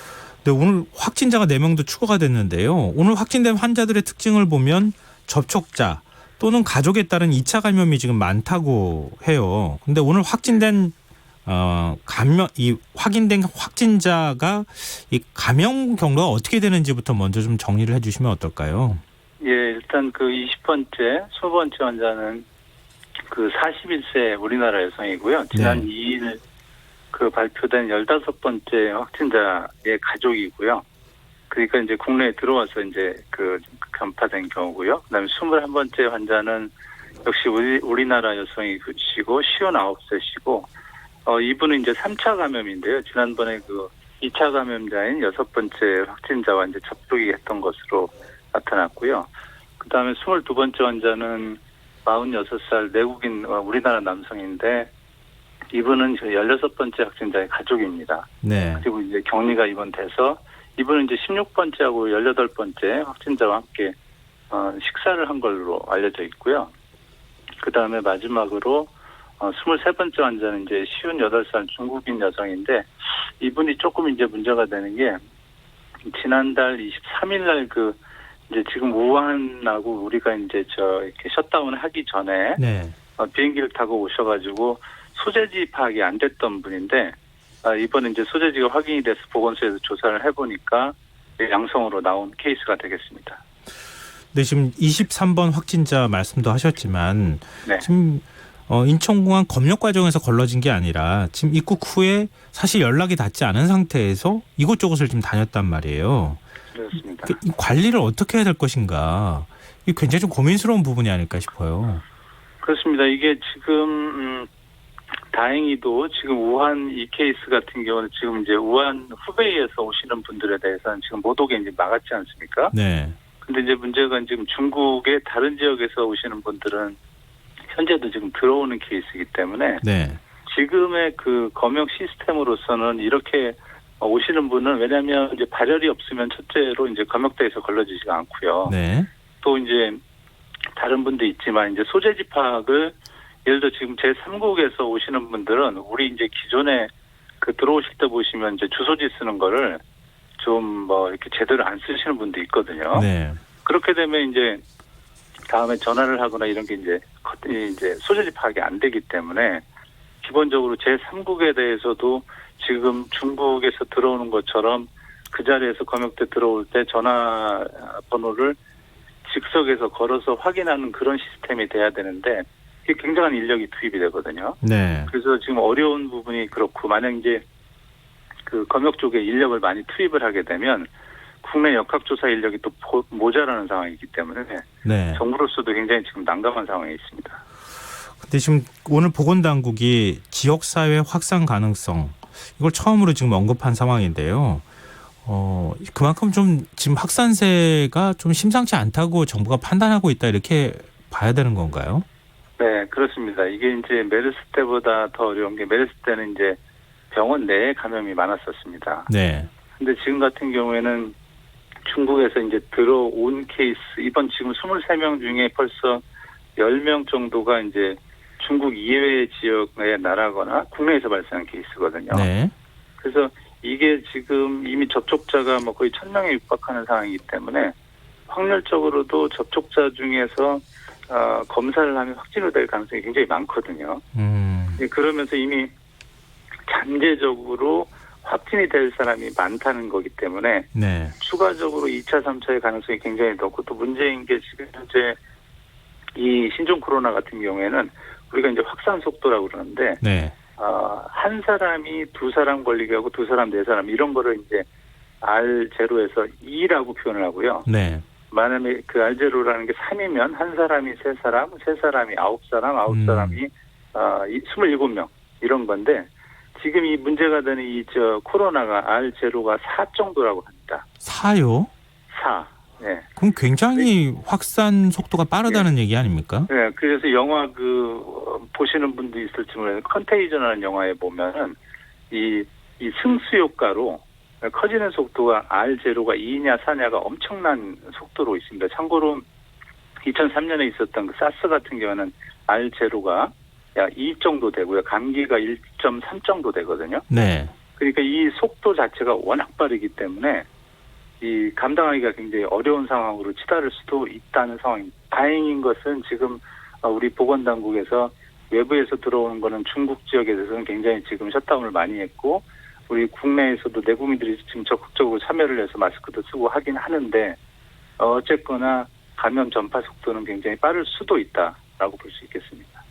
네, 오늘 확진자가 4명도 추가가 됐는데요. 오늘 확진된 환자들의 특징을 보면 접촉자 또는 가족에 따른 2차 감염이 지금 많다고 해요. 근데 오늘 확진된 확인된 확진자가 이 감염 경로가 어떻게 되는지부터 먼저 좀 정리를 해주시면 어떨까요? 예, 일단 그 20번째 환자는 그 41세 우리나라 여성이고요. 지난 네. 2일 그 발표된 15번째 확진자의 가족이고요. 그러니까 이제 국내에 들어와서 이제 그 전파된 경우고요. 그다음에 21번째 환자는 역시 우리나라 여성이시고 59세시고 이분은 이제 3차 감염인데요. 지난번에 그 2차 감염자인 6번째 확진자와 이제 접촉이 했던 것으로 나타났고요. 그다음에 22번째 환자는 46살 내국인 우리나라 남성인데 이분은 16번째 확진자의 가족입니다. 네. 그리고 이제 격리가 입원돼서 이분은 이제 16번째하고 18번째 확진자와 함께 식사를 한 걸로 알려져 있고요. 그다음에 마지막으로 23번째 환자는 이제 58살 중국인 여성인데 이분이 조금 이제 문제가 되는 게 지난달 23일 날 그 이제 지금 우한하고 우리가 이제 이렇게 셧다운 하기 전에 네. 비행기를 타고 오셔가지고 소재지 파악이 안 됐던 분인데 이번에 이제 소재지가 확인이 돼서 보건소에서 조사를 해보니까 양성으로 나온 케이스가 되겠습니다. 네, 지금 23번 확진자 말씀도 하셨지만 네. 지금 인천공항 검역 과정에서 걸러진 게 아니라 지금 입국 후에 사실 연락이 닿지 않은 상태에서 이곳저곳을 좀 다녔단 말이에요. 그렇습니다. 이 관리를 어떻게 해야 될 것인가? 이게 굉장히 좀 고민스러운 부분이 아닐까 싶어요. 그렇습니다. 이게 지금 다행히도 지금 우한 이 케이스 같은 경우는 지금 이제 우한 후베이에서 오시는 분들에 대해서는 지금 못 오게 이제 막았지 않습니까? 네. 근데 이제 문제가 지금 중국의 다른 지역에서 오시는 분들은 현재도 지금 들어오는 케이스이기 때문에 네. 지금의 그 검역 시스템으로서는 이렇게 오시는 분은 왜냐하면 이제 발열이 없으면 첫째로 이제 검역대에서 걸러지지가 않고요. 네. 또 이제 다른 분도 있지만 이제 소재지 파악을 예를 들어 지금 제3국에서 오시는 분들은 우리 이제 기존에 그 들어오실 때 보시면 이제 주소지 쓰는 거를 좀 뭐 이렇게 제대로 안 쓰시는 분도 있거든요. 네. 그렇게 되면 이제 다음에 전화를 하거나 이런 게 이제 소재지 파악이 안 되기 때문에 기본적으로 제3국에 대해서도 지금 중국에서 들어오는 것처럼 그 자리에서 검역대 들어올 때 전화번호를 즉석에서 걸어서 확인하는 그런 시스템이 돼야 되는데 이게 굉장한 인력이 투입이 되거든요. 네. 그래서 지금 어려운 부분이 그렇고 만약 이제 그 검역 쪽에 인력을 많이 투입을 하게 되면 국내 역학조사 인력이 또 모자라는 상황이기 때문에 네. 정부로서도 굉장히 지금 난감한 상황에 있습니다. 근데 지금 오늘 보건당국이 지역사회 확산 가능성 이걸 처음으로 지금 언급한 상황인데요. 그만큼 좀 지금 확산세가 좀 심상치 않다고 정부가 판단하고 있다 이렇게 봐야 되는 건가요? 네, 그렇습니다. 이게 이제 메르스 때보다 더 어려운 게 메르스 때는 이제 병원 내에 감염이 많았었습니다. 네. 근데 지금 같은 경우에는 중국에서 이제 들어온 케이스, 이번 지금 23명 중에 벌써 10명 정도가 이제 중국 이외의 지역의 나라거나 국내에서 발생한 케이스거든요. 네. 그래서 이게 지금 이미 접촉자가 뭐 거의 1000명에 육박하는 상황이기 때문에 확률적으로도 접촉자 중에서 검사를 하면 확진이 될 가능성이 굉장히 많거든요. 그러면서 이미 잠재적으로 확진이 될 사람이 많다는 거기 때문에 네. 추가적으로 2차, 3차의 가능성이 굉장히 높고 또 문제인 게 지금 현재 이 신종 코로나 같은 경우에는 우리가 이제 확산 속도라고 그러는데 네. 한 사람이 두 사람 걸리게 하고 두 사람, 네 사람 이런 거를 이제 R0에서 2라고 표현을 하고요. 네. 만약에 그 R0라는 게 3이면 한 사람이 세 사람, 세 사람이 9사람, 9사람이 27명 이런 건데 지금 이 문제가 되는 이 코로나가 R0가 4 정도라고 합니다. 4요? 4. 네. 그럼 굉장히 확산 속도가 빠르다는 얘기 아닙니까? 네. 그래서 영화 보시는 분도 있을지 모르겠는데 컨테이전이라는 영화에 보면은 이 승수 효과로 커지는 속도가 R0가 2냐 4냐가 엄청난 속도로 있습니다. 참고로 2003년에 있었던 그 사스 같은 경우는 R0가 약 2 정도 되고요. 감기가 1.3 정도 되거든요. 네. 그러니까 이 속도 자체가 워낙 빠르기 때문에 이 감당하기가 굉장히 어려운 상황으로 치달을 수도 있다는 상황입니다. 다행인 것은 지금 우리 보건당국에서 외부에서 들어오는 거는 중국 지역에 대해서는 굉장히 지금 셧다운을 많이 했고 우리 국내에서도 내국민들이 지금 적극적으로 참여를 해서 마스크도 쓰고 하긴 하는데 어쨌거나 감염 전파 속도는 굉장히 빠를 수도 있다라고 볼 수 있겠습니다.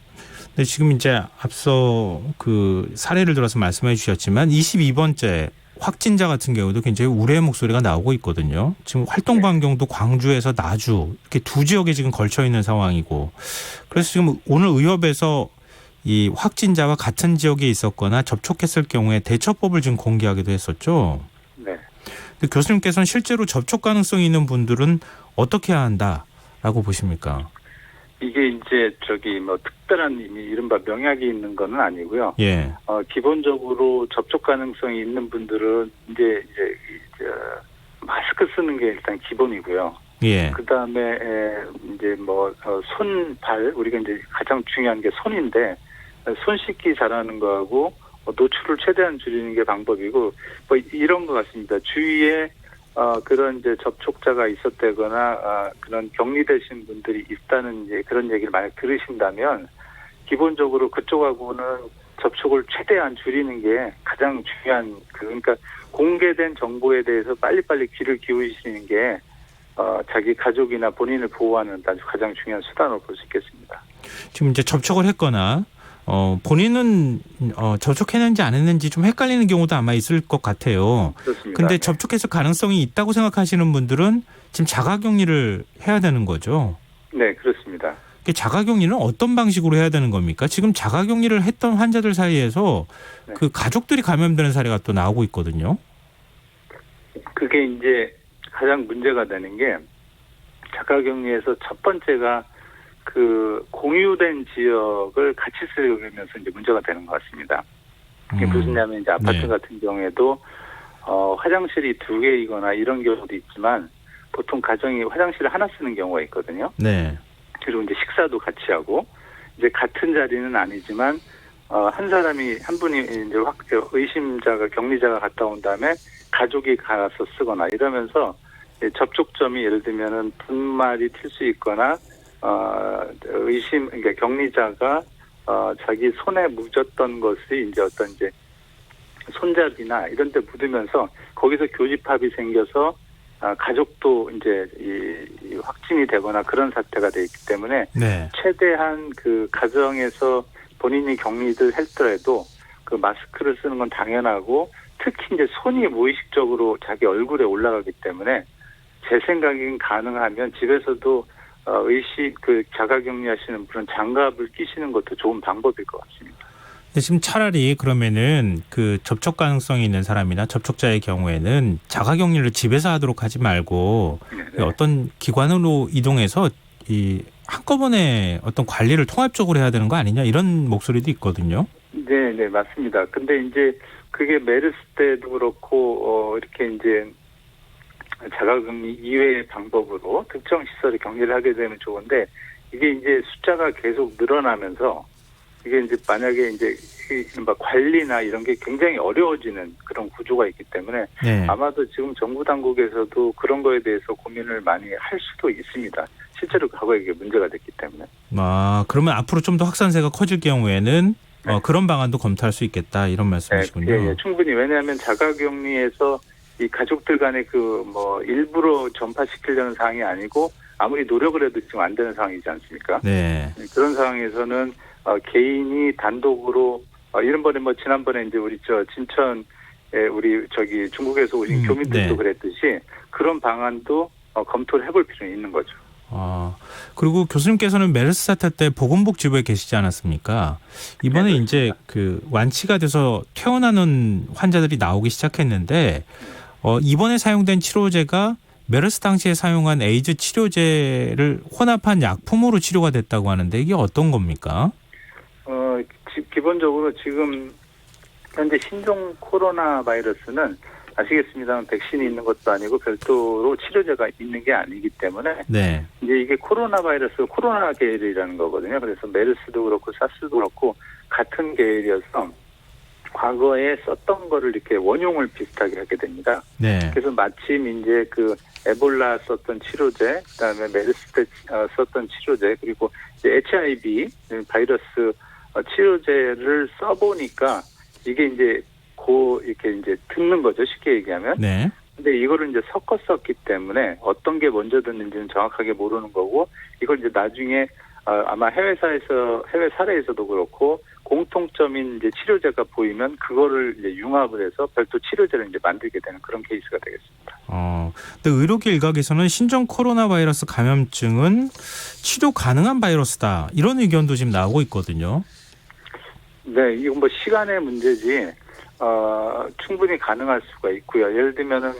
네, 지금 이제 앞서 그 사례를 들어서 말씀해 주셨지만 22번째 확진자 같은 경우도 굉장히 우려의 목소리가 나오고 있거든요. 지금 활동 반경도 광주에서 나주 이렇게 두 지역에 지금 걸쳐 있는 상황이고 그래서 지금 오늘 의협에서 이 확진자와 같은 지역에 있었거나 접촉했을 경우에 대처법을 지금 공개하기도 했었죠. 네. 근데 교수님께서는 실제로 접촉 가능성이 있는 분들은 어떻게 해야 한다라고 보십니까? 이게 이제 뭐 특별한 이른바 명약이 있는 건 아니고요. 예. 기본적으로 접촉 가능성이 있는 분들은 이제 마스크 쓰는 게 일단 기본이고요. 예. 그 다음에 이제 손, 발 우리가 이제 가장 중요한 게 손인데 손 씻기 잘하는 거하고 노출을 최대한 줄이는 게 방법이고 이런 것 같습니다. 주위에 그런 이제 접촉자가 있었다거나 그런 격리되신 분들이 있다는 이제 그런 얘기를 만약 들으신다면 기본적으로 그쪽하고는 접촉을 최대한 줄이는 게 가장 중요한 그러니까 공개된 정보에 대해서 빨리빨리 귀를 기울이시는 게 자기 가족이나 본인을 보호하는 아주 가장 중요한 수단으로 볼 수 있겠습니다. 지금 이제 접촉을 했거나 본인은 접촉했는지 안 했는지 좀 헷갈리는 경우도 아마 있을 것 같아요. 그렇습니다. 근데 네. 접촉해서 가능성이 있다고 생각하시는 분들은 지금 자가격리를 해야 되는 거죠. 네, 그렇습니다. 자가격리는 어떤 방식으로 해야 되는 겁니까? 지금 자가격리를 했던 환자들 사이에서 네. 그 가족들이 감염되는 사례가 또 나오고 있거든요. 그게 이제 가장 문제가 되는 게 자가격리에서 첫 번째가 그 공유된 지역을 같이 쓰려면서 이제 문제가 되는 것 같습니다. 그게 무슨냐면 이제 아파트 네. 같은 경우에도 화장실이 2개이거나 이런 경우도 있지만 보통 가정이 화장실을 하나 쓰는 경우가 있거든요. 네. 그리고 이제 식사도 같이 하고 이제 같은 자리는 아니지만 한 분이 이제 의심자가 격리자가 갔다 온 다음에 가족이 가서 쓰거나 이러면서 접촉점이 예를 들면은 분말이 튈 수 있거나 그러니까 격리자가 자기 손에 묻었던 것이 이제 어떤 이제 손잡이나 이런 데 묻으면서 거기서 교집합이 생겨서 가족도 이제 이 확진이 되거나 그런 사태가 돼 있기 때문에 네. 최대한 그 가정에서 본인이 격리를 했더라도 그 마스크를 쓰는 건 당연하고 특히 이제 손이 무의식적으로 자기 얼굴에 올라가기 때문에 제 생각엔 가능하면 집에서도 그 자가격리하시는 분은 장갑을 끼시는 것도 좋은 방법일 것 같습니다. 근데 지금 차라리 그러면은 그 접촉 가능성이 있는 사람이나 접촉자의 경우에는 자가격리를 집에서 하도록 하지 말고 네네. 어떤 기관으로 이동해서 이 한꺼번에 어떤 관리를 통합적으로 해야 되는 거 아니냐 이런 목소리도 있거든요. 네, 맞습니다. 근데 이제 그게 메르스 때도 그렇고 이렇게 이제 자가격리 이외의 방법으로 특정 시설에 격리를 하게 되면 좋은데 이게 이제 숫자가 계속 늘어나면서 이게 이제 만약에 이제 관리나 이런 게 굉장히 어려워지는 그런 구조가 있기 때문에 네. 아마도 지금 정부 당국에서도 그런 거에 대해서 고민을 많이 할 수도 있습니다. 실제로 과거에 이게 문제가 됐기 때문에. 그러면 앞으로 좀 더 확산세가 커질 경우에는 네. 그런 방안도 검토할 수 있겠다 이런 말씀이시군요. 예, 충분히 왜냐하면 자가격리에서 이 가족들 간에 일부러 전파시키려는 상황이 아니고 아무리 노력을 해도 지금 안 되는 상황이지 않습니까? 네. 그런 상황에서는 개인이 단독으로 이런번에 지난번에 이제 우리 진천에 우리 중국에서 오신 교민들도 네. 그랬듯이 그런 방안도 검토를 해볼 필요는 있는 거죠. 그리고 교수님께서는 메르스 사태 때 보건복지부에 계시지 않았습니까? 이번에 네, 이제 그 완치가 돼서 퇴원하는 환자들이 나오기 시작했는데 이번에 사용된 치료제가 메르스 당시에 사용한 에이즈 치료제를 혼합한 약품으로 치료가 됐다고 하는데 이게 어떤 겁니까? 기본적으로 지금 현재 신종 코로나 바이러스는 아시겠습니다만 백신이 있는 것도 아니고 별도로 치료제가 있는 게 아니기 때문에 네. 이제 이게 코로나 바이러스 코로나 계열이라는 거거든요. 그래서 메르스도 그렇고 사스도 그렇고 같은 계열이어서 과거에 썼던 거를 이렇게 원용을 비슷하게 하게 됩니다. 네. 그래서 마침 이제 그 에볼라 썼던 치료제, 그다음에 메르스 때 썼던 치료제, 그리고 이제 HIV 바이러스 치료제를 써보니까 이게 이제 이렇게 이제 듣는 거죠. 쉽게 얘기하면. 네. 근데 이거를 이제 섞어 썼기 때문에 어떤 게 먼저 듣는지는 정확하게 모르는 거고, 이걸 이제 나중에 아마 해외 사례에서도 그렇고 공통점인 이제 치료제가 보이면 그거를 이제 융합을 해서 별도 치료제를 이제 만들게 되는 그런 케이스가 되겠습니다. 근데 의료계 일각에서는 신종 코로나 바이러스 감염증은 치료 가능한 바이러스다, 이런 의견도 지금 나오고 있거든요. 네, 이건 뭐 시간의 문제지, 충분히 가능할 수가 있고요. 예를 들면은,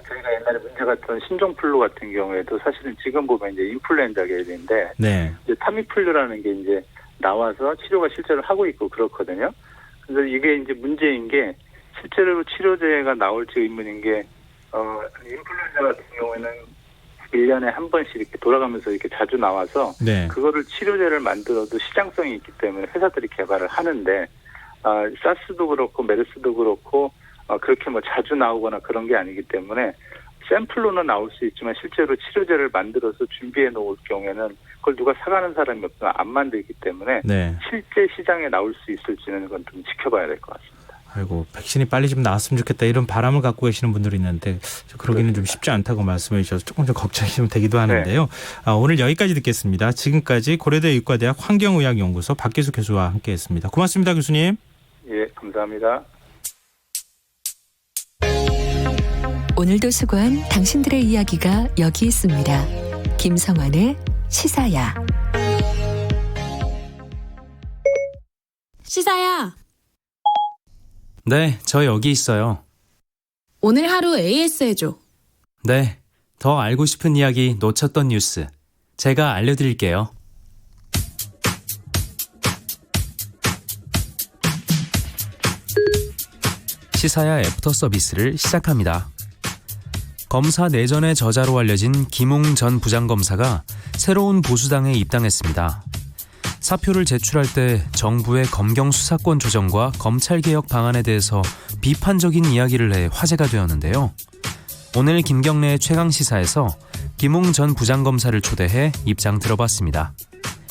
저희가 옛날에 문제 같은 신종플루 같은 경우에도 사실은 지금 보면 이제 인플루엔자 계열인데, 네. 이제 타미플루라는 게 이제 나와서 치료가 실제로 하고 있고 그렇거든요. 그래서 이게 이제 문제인 게 실제로 치료제가 나올지 의문인 게, 인플루엔자 같은 경우에는 1년에 한 번씩 이렇게 돌아가면서 이렇게 자주 나와서 네. 그거를 치료제를 만들어도 시장성이 있기 때문에 회사들이 개발을 하는데, 사스도 그렇고 메르스도 그렇고 그렇게 뭐 자주 나오거나 그런 게 아니기 때문에 샘플로는 나올 수 있지만 실제로 치료제를 만들어서 준비해 놓을 경우에는 그걸 누가 사가는 사람이 없으면 안 만들기 때문에 네. 실제 시장에 나올 수 있을지는 그건 좀 지켜봐야 될 것 같습니다. 아이고, 백신이 빨리 좀 나왔으면 좋겠다, 이런 바람을 갖고 계시는 분들이 있는데 그러기는 좀 쉽지 않다고 말씀해 주셔서 조금 좀 걱정이 좀 되기도 하는데요. 네. 오늘 여기까지 듣겠습니다. 지금까지 고려대 의과대학 환경의학연구소 박기수 교수와 함께했습니다. 고맙습니다, 교수님. 예, 감사합니다. 오늘도 수고한 당신들의 이야기가 여기 있습니다. 김성환의 시사야. 시사야. 네, 저 여기 있어요. 오늘 하루 AS 해줘. 네, 더 알고 싶은 이야기, 놓쳤던 뉴스 제가 알려드릴게요. 시사야 애프터 서비스를 시작합니다. 검사 내전의 저자로 알려진 김웅 전 부장검사가 새로운 보수당에 입당했습니다. 사표를 제출할 때 정부의 검경 수사권 조정과 검찰개혁 방안에 대해서 비판적인 이야기를 해 화제가 되었는데요. 오늘 김경래의 최강시사에서 김웅 전 부장검사를 초대해 입장 들어봤습니다.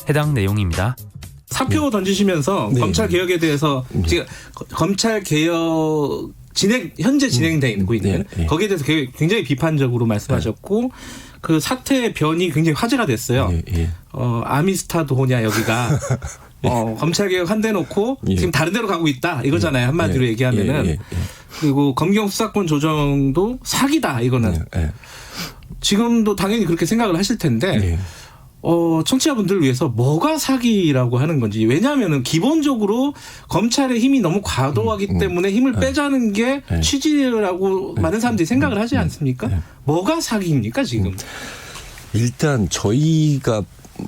해당 내용입니다. 사표 던지시면서 네. 검찰 개혁에 대해서 지금 검찰 개혁 현재 진행되고 있는 거기에 대해서 굉장히 비판적으로 말씀하셨고 그 사태의 변이 굉장히 화제가 됐어요. 아미스타도냐 여기가 검찰 개혁 한 대 놓고 지금 다른 데로 가고 있다 이거잖아요. 한마디로 얘기하면은. 그리고 검경 수사권 조정도 사기다 이거는. 지금도 당연히 그렇게 생각을 하실 텐데. 청취자분들을 위해서 뭐가 사기라고 하는 건지. 왜냐하면 기본적으로 검찰의 힘이 너무 과도하기 때문에 힘을 빼자는 게 취지라고 많은 사람들이 생각을 하지 않습니까? 뭐가 사기입니까 지금? 일단 저희가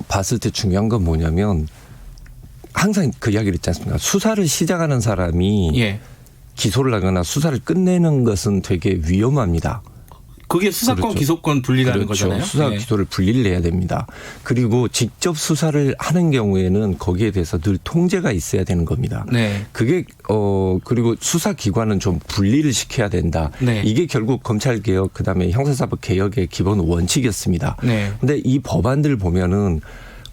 봤을 때 중요한 건 뭐냐면 항상 그 이야기를 있지 않습니까? 수사를 시작하는 사람이 기소를 하거나 수사를 끝내는 것은 되게 위험합니다. 그게 수사권, 그렇죠. 기소권 분리라는 그렇죠. 거잖아요. 수사 기소를 분리를 해야 됩니다. 그리고 직접 수사를 하는 경우에는 거기에 대해서 늘 통제가 있어야 되는 겁니다. 그게 그리고 수사 기관은 좀 분리를 시켜야 된다. 이게 결국 검찰 개혁 그다음에 형사사법 개혁의 기본 원칙이었습니다. 그런데 이 법안들 보면은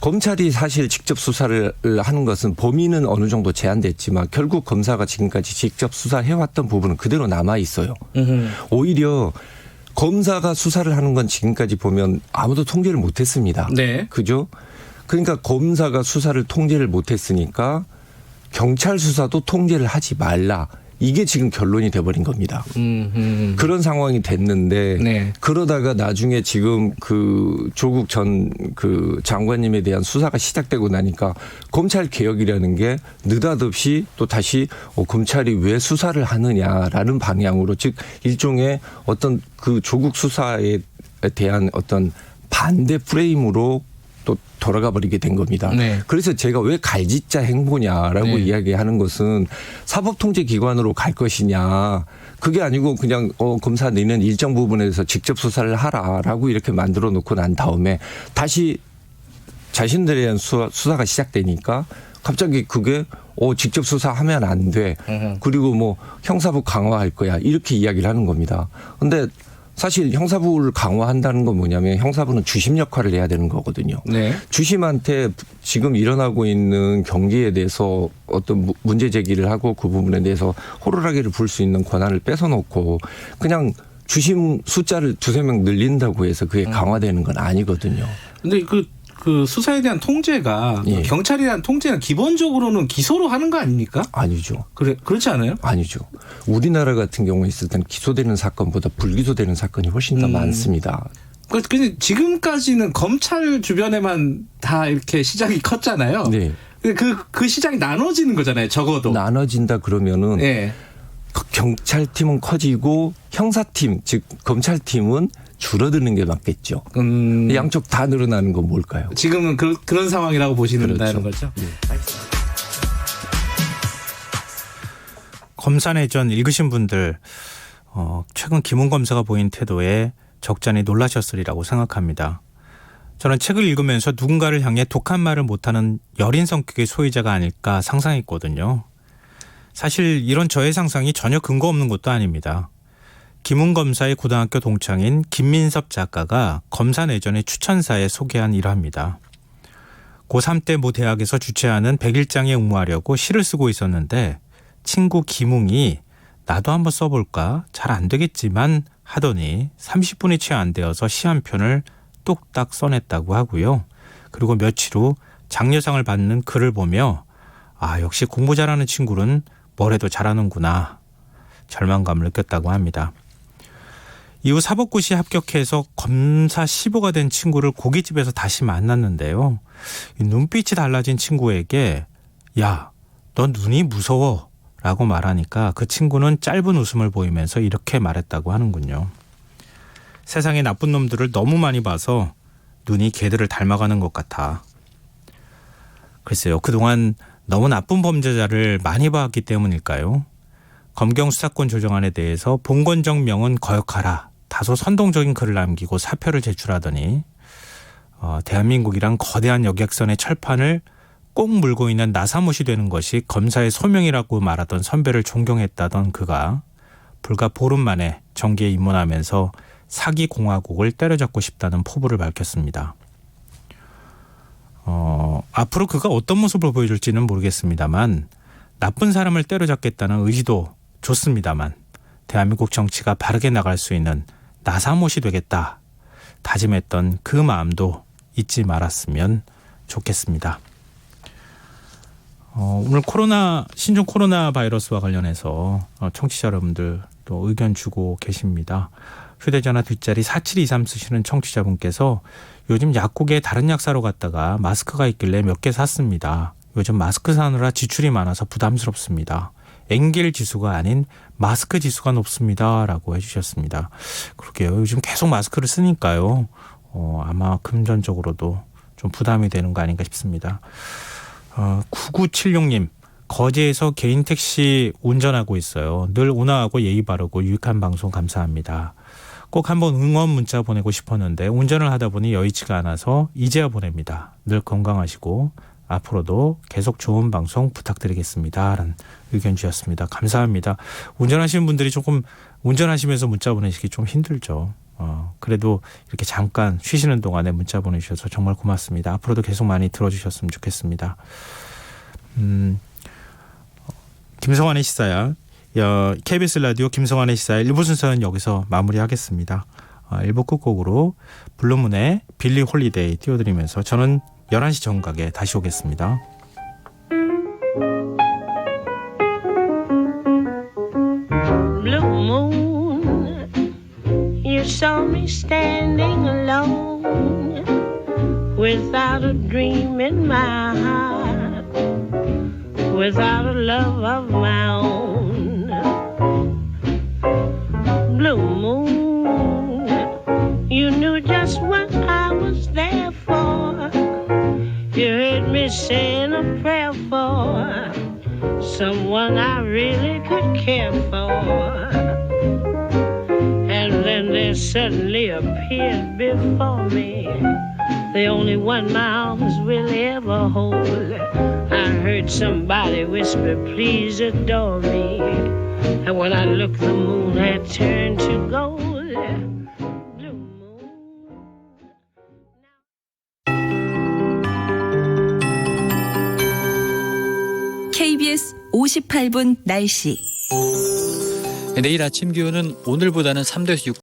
검찰이 사실 직접 수사를 하는 것은 범위는 어느 정도 제한됐지만 결국 검사가 지금까지 직접 수사해왔던 부분은 그대로 남아 있어요. 오히려 검사가 수사를 하는 건 지금까지 보면 아무도 통제를 못했습니다. 그죠? 그러니까 검사가 수사를 통제를 못했으니까 경찰 수사도 통제를 하지 말라. 이게 지금 결론이 돼버린 겁니다. 그런 상황이 됐는데 그러다가 나중에 지금 그 조국 전 그 장관님에 대한 수사가 시작되고 나니까 검찰 개혁이라는 게 느닷없이 또 다시 검찰이 왜 수사를 하느냐라는 방향으로 즉 일종의 어떤 그 조국 수사에 대한 어떤 반대 프레임으로 또 돌아가 버리게 된 겁니다. 그래서 제가 왜 갈짓자 행보냐라고 이야기하는 것은 사법통제기관으로 갈 것이냐. 그게 아니고 그냥 검사 너는 일정 부분에서 직접 수사를 하라라고 이렇게 만들어 놓고 난 다음에 다시 자신들에 대한 수사가 시작되니까 갑자기 그게 직접 수사하면 안 돼. 그리고 뭐 형사부 강화할 거야. 이렇게 이야기를 하는 겁니다. 근데 사실 형사부를 강화한다는 건 뭐냐면 형사부는 주심 역할을 해야 되는 거거든요. 네. 주심한테 지금 일어나고 있는 경기에 대해서 어떤 문제 제기를 하고 그 부분에 대해서 호루라기를 불 수 있는 권한을 뺏어놓고 그냥 주심 숫자를 2-3명 늘린다고 해서 그게 강화되는 건 아니거든요. 근데 그 수사에 대한 통제가 예. 경찰에 대한 통제는 기본적으로는 기소로 하는 거 아닙니까? 아니죠. 그렇지 않아요? 아니죠. 우리나라 같은 경우에 있을 때는 기소되는 사건보다 불기소되는 사건이 훨씬 더 많습니다. 근데 지금까지는 검찰 주변에만 다 이렇게 시장이 컸잖아요. 네. 그 시장이 나눠지는 거잖아요. 적어도. 나눠진다 그러면은 네. 경찰팀은 커지고 형사팀 즉 검찰팀은 줄어드는 게 맞겠죠. 양쪽 다 늘어나는 건 뭘까요? 지금은 그런 상황이라고 보시는 그렇죠. 거죠. 네. 검사내전 읽으신 분들 최근 김웅 검사가 보인 태도에 적잖이 놀라셨으리라고 생각합니다. 저는 책을 읽으면서 누군가를 향해 독한 말을 못하는 여린 성격의 소유자가 아닐까 상상했거든요. 사실 이런 저의 상상이 전혀 근거 없는 것도 아닙니다. 김웅 검사의 고등학교 동창인 김민섭 작가가 검사내전의 추천사에 소개한 일화입니다. 고3 때 모 대학에서 주최하는 100일장에 응모하려고 시를 쓰고 있었는데 친구 김웅이 나도 한번 써볼까? 잘 안 되겠지만 하더니 30분이 채 안 되어서 시 한 편을 뚝딱 써냈다고 하고요. 그리고 며칠 후 장려상을 받는 글을 보며 역시 공부 잘하는 친구는 뭘 해도 잘하는구나. 절망감을 느꼈다고 합니다. 이후 사법고시에 합격해서 검사 15가 된 친구를 고깃집에서 다시 만났는데요. 눈빛이 달라진 친구에게 야, 너 눈이 무서워 라고 말하니까 그 친구는 짧은 웃음을 보이면서 이렇게 말했다고 하는군요. 세상에 나쁜 놈들을 너무 많이 봐서 눈이 개들을 닮아가는 것 같아. 글쎄요. 그동안 너무 나쁜 범죄자를 많이 봐왔기 때문일까요? 검경 수사권 조정안에 대해서 봉건적 명은 거역하라. 다소 선동적인 글을 남기고 사표를 제출하더니 대한민국이란 거대한 여객선의 철판을 꼭 물고 있는 나사못이 되는 것이 검사의 소명이라고 말하던 선배를 존경했다던 그가 불과 보름 만에 정계에 입문하면서 사기 공화국을 때려잡고 싶다는 포부를 밝혔습니다. 앞으로 그가 어떤 모습을 보여줄지는 모르겠습니다만 나쁜 사람을 때려잡겠다는 의지도 좋습니다만 대한민국 정치가 바르게 나갈 수 있는 나사못이 되겠다 다짐했던 그 마음도 잊지 말았으면 좋겠습니다. 오늘 신종 코로나 바이러스와 관련해서 청취자 여러분들 또 의견 주고 계십니다. 휴대전화 뒷자리 4723 쓰시는 청취자분께서 요즘 약국에 다른 약 사러 갔다가 마스크가 있길래 몇 개 샀습니다. 요즘 마스크 사느라 지출이 많아서 부담스럽습니다. 엥겔 지수가 아닌 마스크 지수가 높습니다. 라고 해주셨습니다. 그러게요. 요즘 계속 마스크를 쓰니까요. 아마 금전적으로도 좀 부담이 되는 거 아닌가 싶습니다. 9976님. 거제에서 개인 택시 운전하고 있어요. 늘 온화하고 예의 바르고 유익한 방송 감사합니다. 꼭 한번 응원 문자 보내고 싶었는데 운전을 하다 보니 여의치가 않아서 이제야 보냅니다. 늘 건강하시고 앞으로도 계속 좋은 방송 부탁드리겠습니다. 라는 의견 주셨습니다. 감사합니다. 운전하시는 분들이 조금 운전하시면서 문자 보내시기 좀 힘들죠. 그래도 이렇게 잠깐 쉬시는 동안에 문자 보내주셔서 정말 고맙습니다. 앞으로도 계속 많이 들어주셨으면 좋겠습니다. 김성환의 시사야. KBS 라디오 김성환의 시사야 1부 순서는 여기서 마무리하겠습니다. 1부 끝곡으로 블루문의 빌리 홀리데이 띄워드리면서 저는 11시 정각에 다시 오겠습니다. Blue moon, you saw me standing alone without a dream in my heart, without a love of my own. Blue moon, you knew just what I was there for. You heard me saying a prayer for someone I really could care for. And then there suddenly appeared before me the only one my arms will ever hold. I heard somebody whisper, please adore me. And when I looked, the moon had turned to gold. Blue moon. KBS 58분 날씨. 내일 아침 기온은 오늘보다는 3도에서 6도